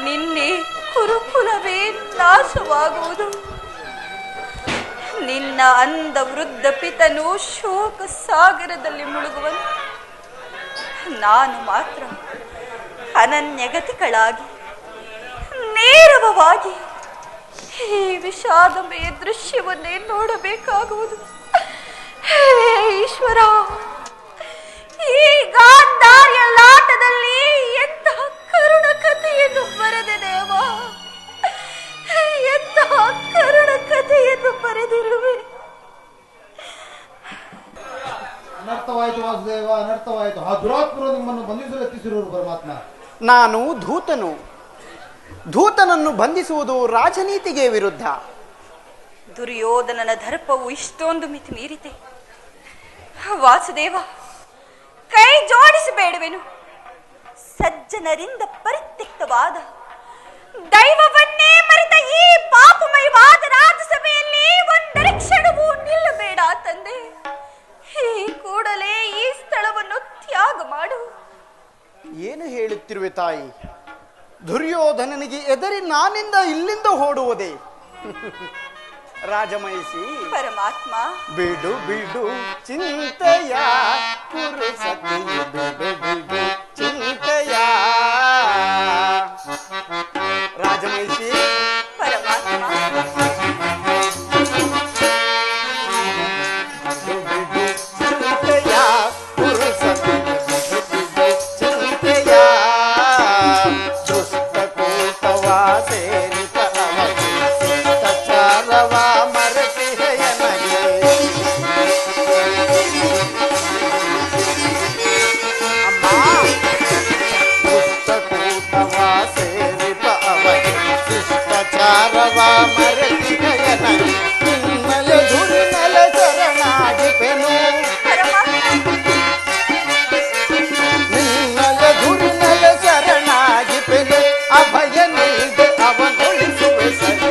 ನಿನ್ನೆ ಕುರುಕುಲವೇ ನಾಶವಾಗುವುದು. ನಿನ್ನ ಅಂಧ ವೃದ್ಧ ಪಿತನು ಶೋಕ ಸಾಗರದಲ್ಲಿ ಮುಳುಗುವನು. ನಾನು ಮಾತ್ರ ಅನನ್ಯಗತಿಗಳಾಗಿ ನೇರವಾಗಿ ಈ ವಿಷಾದಮಯ ದೃಶ್ಯವನ್ನೇ ನೋಡಬೇಕಾಗುವುದು. ಈಶ್ವರ, ಈ ಗಾಂಧಾರ್ಯ ಲಾಟದಲ್ಲಿ ಎಂತಹ ಕರುಣ ಕಥೆಯನ್ನು ಬರೆದೆ ದೇವ, ಎಂತಹ ಕರುಣ ಕಥೆಯನ್ನು ಬರೆದಿರುವೆ. ಅನರ್ಥವಾಯಿತು ವಾಸುದೇವ, ಅನರ್ಥವಾಯಿತು. ಆ ದುರಾತ್ಮರು ನಿಮ್ಮನ್ನು ಬಂಧಿಸಲು ಯತ್ನಿಸಿರುವರು ಪರಮಾತ್ಮ. ನಾನು ಧೂತನನ್ನು ಬಂಧಿಸುವುದು ರಾಜನೀತಿಗೆ ವಿರುದ್ಧ. ದುರ್ಯೋಧನನ ದರ್ಪವು ಇಷ್ಟೊಂದು ಮಿತಿ ಮೀರಿದೆ. ವಾಸುದೇವ, ಕೈ ಜೋಡಿಸಬೇಡುವೆನು. ಸಜ್ಜನರಿಂದ ಪರಿತ್ಯಕ್ತವಾದ ದೈವವನ್ನೇ ಮರೆತ ಈ ಪಾಪಮಯವಾದ ರಾಜಸಭೆಯಲ್ಲಿ ಒಂದರ ಕ್ಷಣವೂ ನಿಲ್ಲಬೇಡ ತಂದೆ. ಈ ಕೂಡಲೇ ಈ ಸ್ಥಳವನ್ನು ತ್ಯಾಗ ಮಾಡು. ಏನು ಹೇಳುತ್ತಿರುವೆ ತಾಯಿ? ದುರ್ಯೋಧನನಿಗೆ ಎದರಿ ನಾನಿಂದ ಇಲ್ಲಿಂದ ಓಡುವುದೇ? ರಾಜಮಹಿಷಿ, ಪರಮಾತ್ಮ, ಬಿಡು ಬಿಡು ಚಿಂತೆಯ ಪುರುಷತಿ, ಬಿಡು ಬಿಡು ಚಿಂತೆಯ. ರಾಜಮಹಿಷಿ, ಪರಮಾತ್ಮ, ಚಿಂತೆಯ ಪುರುಷತಿ, ಚಿಂತೆಯ ದುಷ್ಟಕೂಟವ ಸೇರಿತ ಚಾರವ ಮರತಿಹೆಯನಗೆ. ಅಮ್ಮ, ದುಷ್ಟಕೂಟವ ಸೇರಿತ ಅವಗೆ ಶಿಷ್ಟಚಾರವ ಮರತಿಹೆಯನಗೆ. ನಿನ್ನಯ ದುರ್ನಲ ಶರಣಾಗಿಪೆನು, ನಿನ್ನಯ ದುರ್ನಲ ಶರಣಾಗಿಪೆನು. ಅಭಯ ನೀಡೆ ಅವನೊಳಿಸುವೆ ಸರಿ.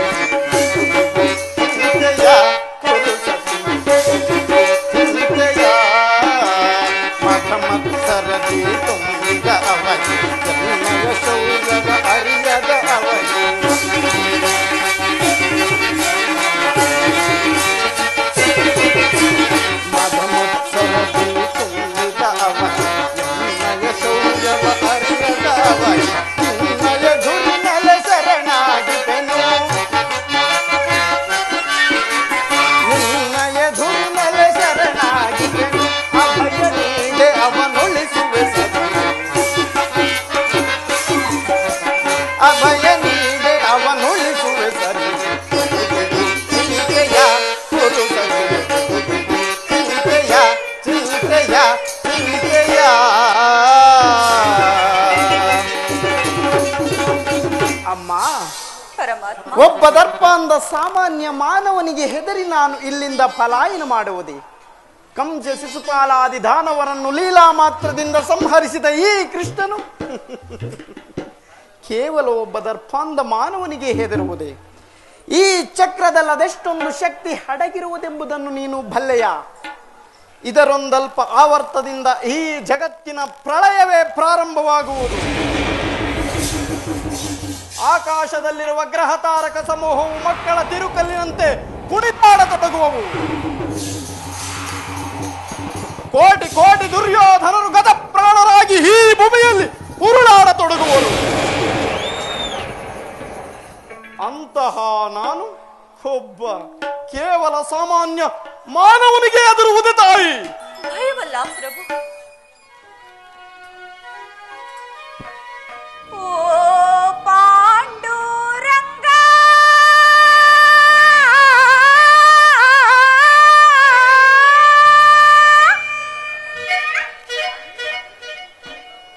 ಮಠಮತ್ಸರದಿ ತುಂಬಿದ ಅವನಿ, ಜನ್ಮಯ ಶೌರ್ಯದ ಅರಿಯದ ಅವನಿ. ಮಠಮತ್ಸರದಿ ತುಂಬಿದ ಅವನಿ, ಜನ್ಮಯ ಶೌರ್ಯದ ಅರಿಯದ ಅವನಿ. ನಿನ್ನಯ ದುರ್ನಲ ಶರಣಾಗಿಪೆನು, ನಿನ್ನಯ ದುರ್ನಲ ಶರಣಾಗಿಪೆನು. ಅಭಯ ನೀಡೆ ಅವನೊಳಿಸುವೆ ಸರಿ. ಅಭಯ ನೀಡೆ ಅವನೊಳಿಸುವೆ ಸರಿ. ಚಿಂತೆಯ ಪುರುಷತೆ, ಚಿಂತೆಯ ಚಿಂತೆಯ ಚಿಂತೆಯ. ಅಮ್ಮ, ಪರಮಾತ್ಮ, ಒಬ್ಬ ದರ್ಪಾಂಧ ಸಾಮಾನ್ಯ ಮಾನವನಿಗೆ ಹೆದರಿ ನಾನು ಇಲ್ಲಿಂದ ಪಲಾಯನ ಮಾಡುವುದೇ? ಕಂಸ ಶಿಶುಪಾಲಾದಿ ದಾನವರನ್ನು ಲೀಲಾ ಮಾತ್ರದಿಂದ ಸಂಹರಿಸಿದ ಈ ಕೃಷ್ಣನು ಕೇವಲ ಒಬ್ಬ ದರ್ಪಾಂಧ ಮಾನವನಿಗೆ ಹೆದರುವುದೇ? ಈ ಚಕ್ರದಲ್ಲಿ ಅದೆಷ್ಟೊಂದು ಶಕ್ತಿ ಅಡಗಿರುವುದೆಂಬುದನ್ನು ನೀನು ಬಲ್ಲೆಯ? ಇದರೊಂದಲ್ಪ ಆವರ್ತದಿಂದ ಈ ಜಗತ್ತಿನ ಪ್ರಳಯವೇ ಪ್ರಾರಂಭವಾಗುವುದು. ಆಕಾಶದಲ್ಲಿರುವ ಗ್ರಹ ತಾರಕ ಸಮೂಹವು ಮಕ್ಕಳ ತಿರುಕಲ್ಲಿನಂತೆ ಕುಣಿತಾಡತೊಡಗುವವು. ಕೋಟಿ ಕೋಟಿ ದುರ್ಯೋಧನರು ಗತಪ್ರಾಣರಾಗಿ ಈ ಭೂಮಿಯಲ್ಲಿ ಉರುಳಾಡತೊಡಗುವರು. ಅಂತಹ ನಾನು ಒಬ್ಬ ಕೇವಲ ಸಾಮಾನ್ಯ ಮಾನವನಿಗೆ ಎದುರುವುದೇ ತಾಯಿ? ಭಯವಲ್ಲ ಪ್ರಭು. ಓ ಪಾಂಡುರಂಗ,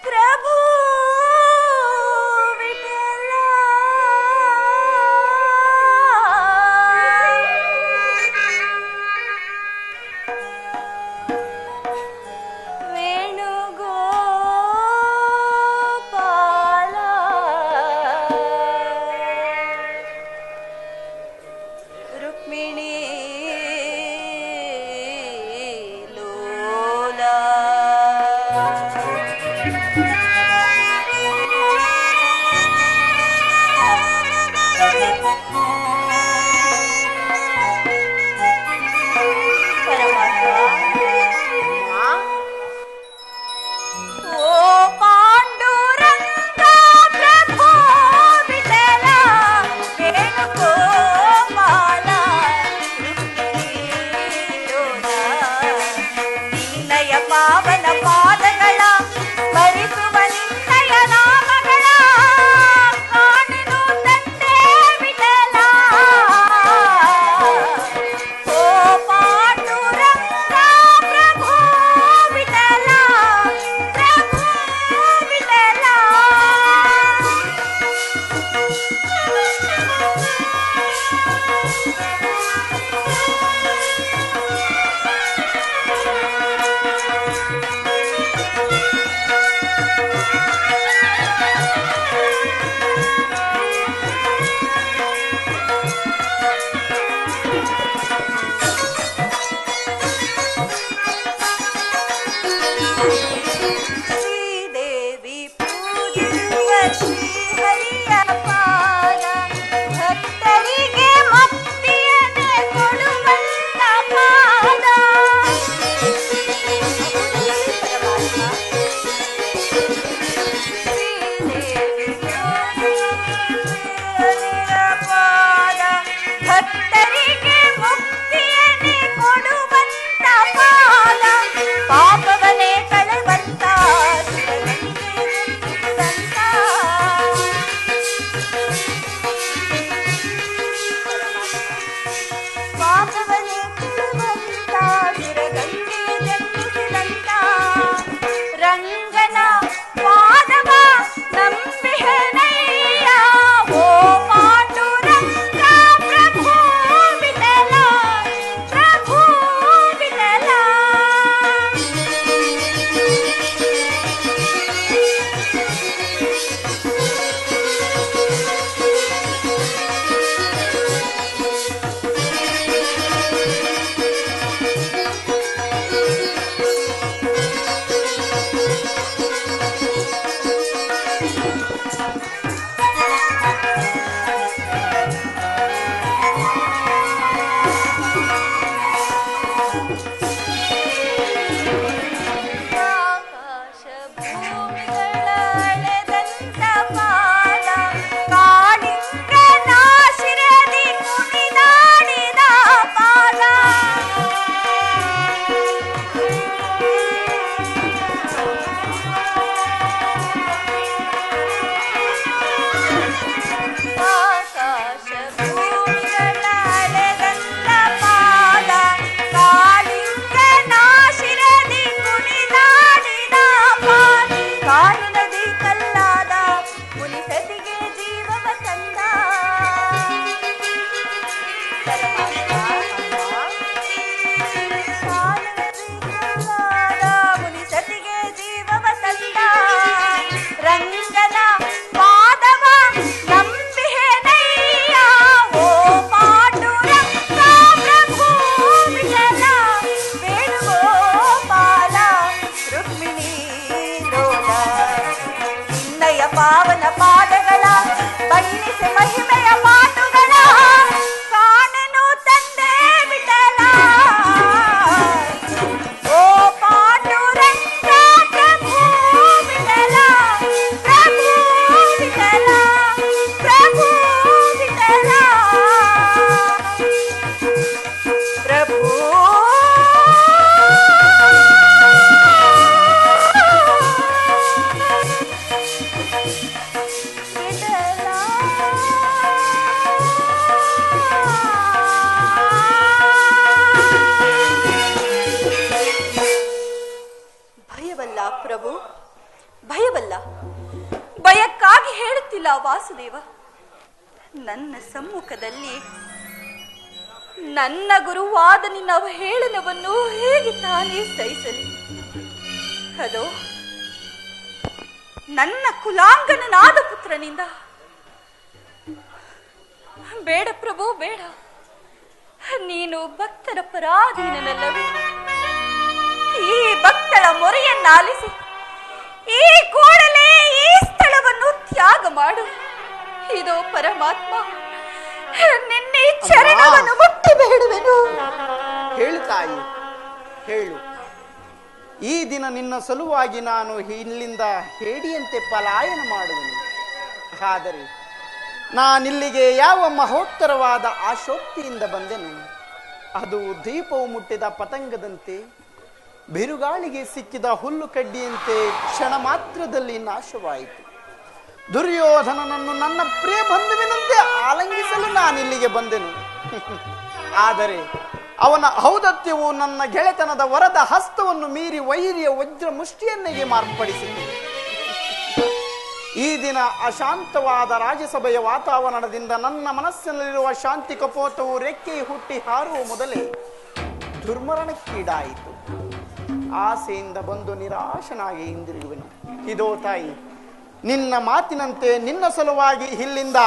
ಪ್ರಭು ವಿಠಲ, ವೇಣುಗೋಪಾಲ, ರುಕ್ಮಿಣಿ ಲೋಲ, ಓ ಪಾಂಡುರಂಗ, ಪ್ರಭು ವಿಠಲ, ವೇಣುಗೋಪಾಲ, ಲೋಲ. ನಿನ್ನಯ ಪಾವನ ಪಾದಗಳ ಸ್ಮರಿಸುವ ನಿನ್ನಯ ನಾಮಗಳ ಕಾಣೆನು ತಂದೆ ವಿಠಲ. ಮಹಿಮೆಯ ಮಾತುಗಳ ಕಾಣೆನು ತಂದೆ ಬಿಡಲ ಓ ಪಾಂಡುರಂಗ ಪ್ರಭು ಬಿಡಲ ಪ್ರಭು ಬಿಡಲ ಪ್ರಭು ಬಿಡಲ ಪ್ರಭು ಭಯವಲ್ಲ ಪ್ರಭು, ಭಯವಲ್ಲ. ಭಯಕ್ಕಾಗಿ ಹೇಳುತ್ತಿಲ್ಲ ವಾಸುದೇವ. ನನ್ನ ಸಮ್ಮುಖದಲ್ಲಿ ನನ್ನ ಗುರುವಾದ ನಿನ್ನ ಅವಹೇಳನವನ್ನು ಹೇಗೆ ತಾನೇ ಸಹಿಸಲಿ? ಅದೋ ನನ್ನ ಕುಲಾಂಗನಾದ ಪುತ್ರನಿಂದ. ಬೇಡ ಪ್ರಭು, ಬೇಡ. ನೀನು ಭಕ್ತರ ಪರಾಧೀನನಲ್ಲವೇ? ಈ ಭಕ್ತರ ಮೊರೆಯನ್ನಾಲಿಸಿ ಈ ಕೂಡಲೇ ಈ ಸ್ಥಳವನ್ನು ತ್ಯಾಗ ಮಾಡು. ಇದೋ ಪರಮಾತ್ಮ, ನಿನ್ನೆ ಚರಣವನ್ನು ಮುಟ್ಟಿ ಬೇಡುವೆನು. ಹೇಳು ತಾಯಿ, ಹೇಳು. ಈ ದಿನ ನಿನ್ನ ಸಲುವಾಗಿ ನಾನು ಇಲ್ಲಿಂದ ಹೇಡಿಯಂತೆ ಪಲಾಯನ ಮಾಡುವೆನು. ಆದರೆ ನಾನಿಲ್ಲಿಗೆ ಯಾವ ಮಹೋತ್ತರವಾದ ಆಶೋಕ್ತಿಯಿಂದ ಬಂದೆನು? ಅದು ದೀಪವು ಮುಟ್ಟಿದ ಪತಂಗದಂತೆ, ಬಿರುಗಾಳಿಗೆ ಸಿಕ್ಕಿದ ಹುಲ್ಲು ಕಡ್ಡಿಯಂತೆ ಕ್ಷಣ ಮಾತ್ರದಲ್ಲಿ ನಾಶವಾಯಿತು. ದುರ್ಯೋಧನನನ್ನು ನನ್ನ ಪ್ರಿಯ ಬಂಧುವಿನಂತೆ ಆಲಂಗಿಸಲು ನಾನಿಲ್ಲಿಗೆ ಬಂದೆನು. ಆದರೆ ಅವನ ಔದಾತ್ಯವು ನನ್ನ ಗೆಳೆತನದ ವರದ ಹಸ್ತವನ್ನು ಮೀರಿ ವೈರಿಯ ವಜ್ರ ಮುಷ್ಟಿಯನ್ನೆಗೆ ಮಾರ್ಪಡಿಸಿತು. ಈ ದಿನ ಅಶಾಂತವಾದ ರಾಜ್ಯಸಭೆಯ ವಾತಾವರಣದಿಂದ ನನ್ನ ಮನಸ್ಸಿನಲ್ಲಿರುವ ಶಾಂತಿ ಕಪೋತವು ರೆಕ್ಕೆ ಹುಟ್ಟಿ ಹಾರುವ ಮೊದಲೇ ದುರ್ಮರಣಕ್ಕೀಡಾಯಿತು. ಆಸೆಯಿಂದ ಬಂದು ನಿರಾಶನಾಗಿ ಹಿಂದಿರುಗುವೆನು. ಇದೋ ತಾಯಿ, ನಿನ್ನ ಮಾತಿನಂತೆ ನಿನ್ನ ಸಲುವಾಗಿ ಇಲ್ಲಿಂದ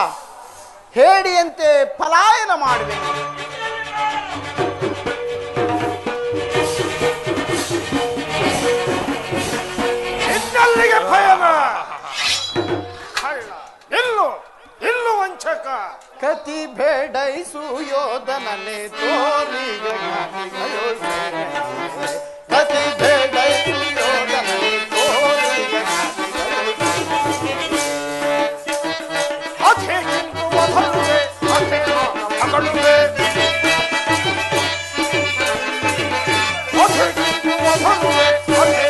ಹೇಡಿಯಂತೆ ಪಲಾಯನ ಮಾಡುವೆನು. ಇನ್ನಲ್ಲಿಗೆ ಭಯನ ಕಳ್ಳ, ಇಲ್ಲು ವಂಚಕ. ಕತಿ ಬೇಡೈಸು ಯೋಧನನೆ ತೋರಿಗೆ ಕತಿ ಬೇಡೈಸು ಯೋಧನನೆ ತೋರಿಗೆ ಅದೇ ಕಿಂಕುವ ಭರುವೆ, ಅದೇ ಮಗಳುವೆ, ಅದೇ ಕಿಂಕುವ ಭರುವೆ, ಅದೇ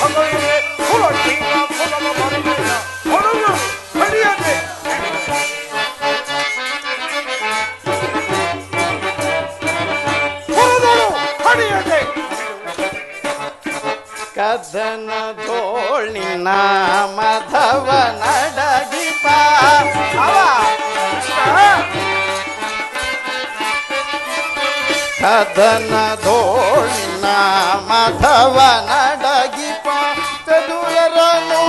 ಮಗಳುವೆ, ಹುರಟಿಂಗ ಪುನಮ ಬರುವೆಯ ಹೊರಲು ಕಡಿಯದೆ ಕದನ ತೋಳಿನ ಮಧವ ನಡಗಿಪ ಕದನ ತೋಳಿನ ಮಧವ ನಡಗಿಪ ಚದುರರನು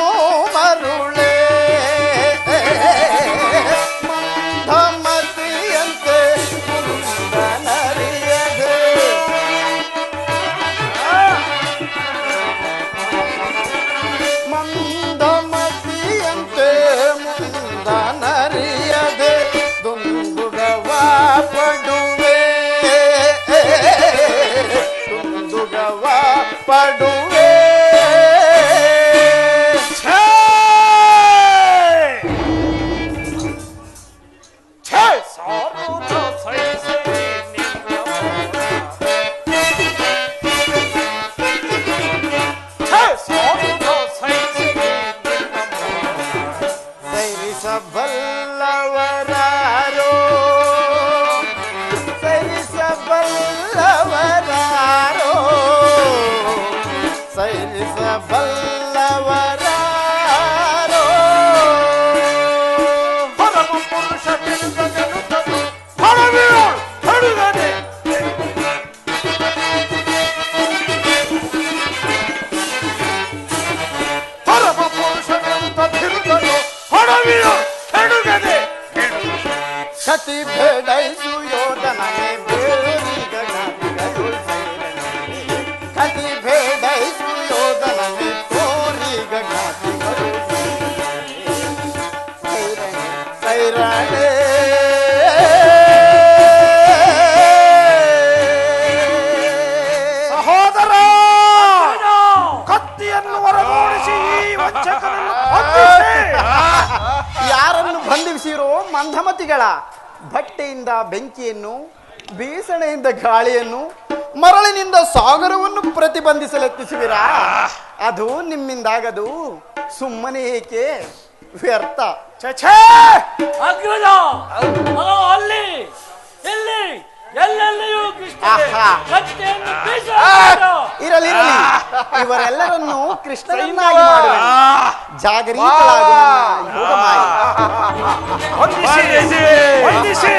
ಮರುಳೆ ಮಂದಮತಿಯಂತೆ ನರಿಯದೆ ಮಂದಮತಿಯಂತೆ ಮುಂದನರಿಯದೆ ದುಂದುಗವ ಪಡುವೆ ದುಂದುಗವ ಪಡುವೆ ಸರಿಸಬಲ್ಲವರಾರೋ ಸರಿಸಬಲ್ಲವರಾರೋ ಸರಿಸಬಲ್ಲವರಾರೋ ಪರಮ ಪುರುಷ ತಿಳಿದನು ಹೊರಬೀಳು ಹೊರಗಡೆ ಪರಮ ಪುರುಷ ತಿಳಿದನು ಹೊರಬೀಳು ಹೆಡುಗದೆ ಕತಿ ಬೇಡೈಸು ಯೋಧನನೆ ಬೇರಿಗ ಗಾದಿಗಳು ಸೇರನೆ ಕತಿ ಬೇಡೈಸು ಯೋಧನನೆ ತೋರಿಗ ಗಾದಿಗಳು ಸೇರನೆ ಸೈರಣೆ ಬಂಧಿಸಿರೋ ಮಂದಮತಿಗಳ ಬಟ್ಟೆಯಿಂದ ಬೆಂಕಿಯನ್ನು, ಬೀಸಣೆಯಿಂದ ಗಾಳಿಯನ್ನು, ಮರಳಿನಿಂದ ಸಾಗರವನ್ನು ಪ್ರತಿಬಂಧಿಸಲೆತ್ತಿಸುವಿರಾ? ಅದು ನಿಮ್ಮಿಂದಾಗದು. ಸುಮ್ಮನೆ ಏಕೆ ವ್ಯರ್ಥ. ಅಗ್ರಜ, ಅಲ್ಲಿ ಇಲ್ಲಿ ಎಲ್ಲೆಲ್ಲಿಯೂ ಕೃಷ್ಣ ಆಹಾ. ಕತ್ತಿಯನ್ನು ಬೀಸಲು. ಇರಲಿರಲಿ, ಇವರೆಲ್ಲರನ್ನು ಕೃಷ್ಣನನ್ನಾಗಿ ಮಾಡುವೆ. ಜಾಗರೀತಳಾಗು ನನ್ನ ಯೋಗಮಾಯೆ. ವಂದಿಸಿ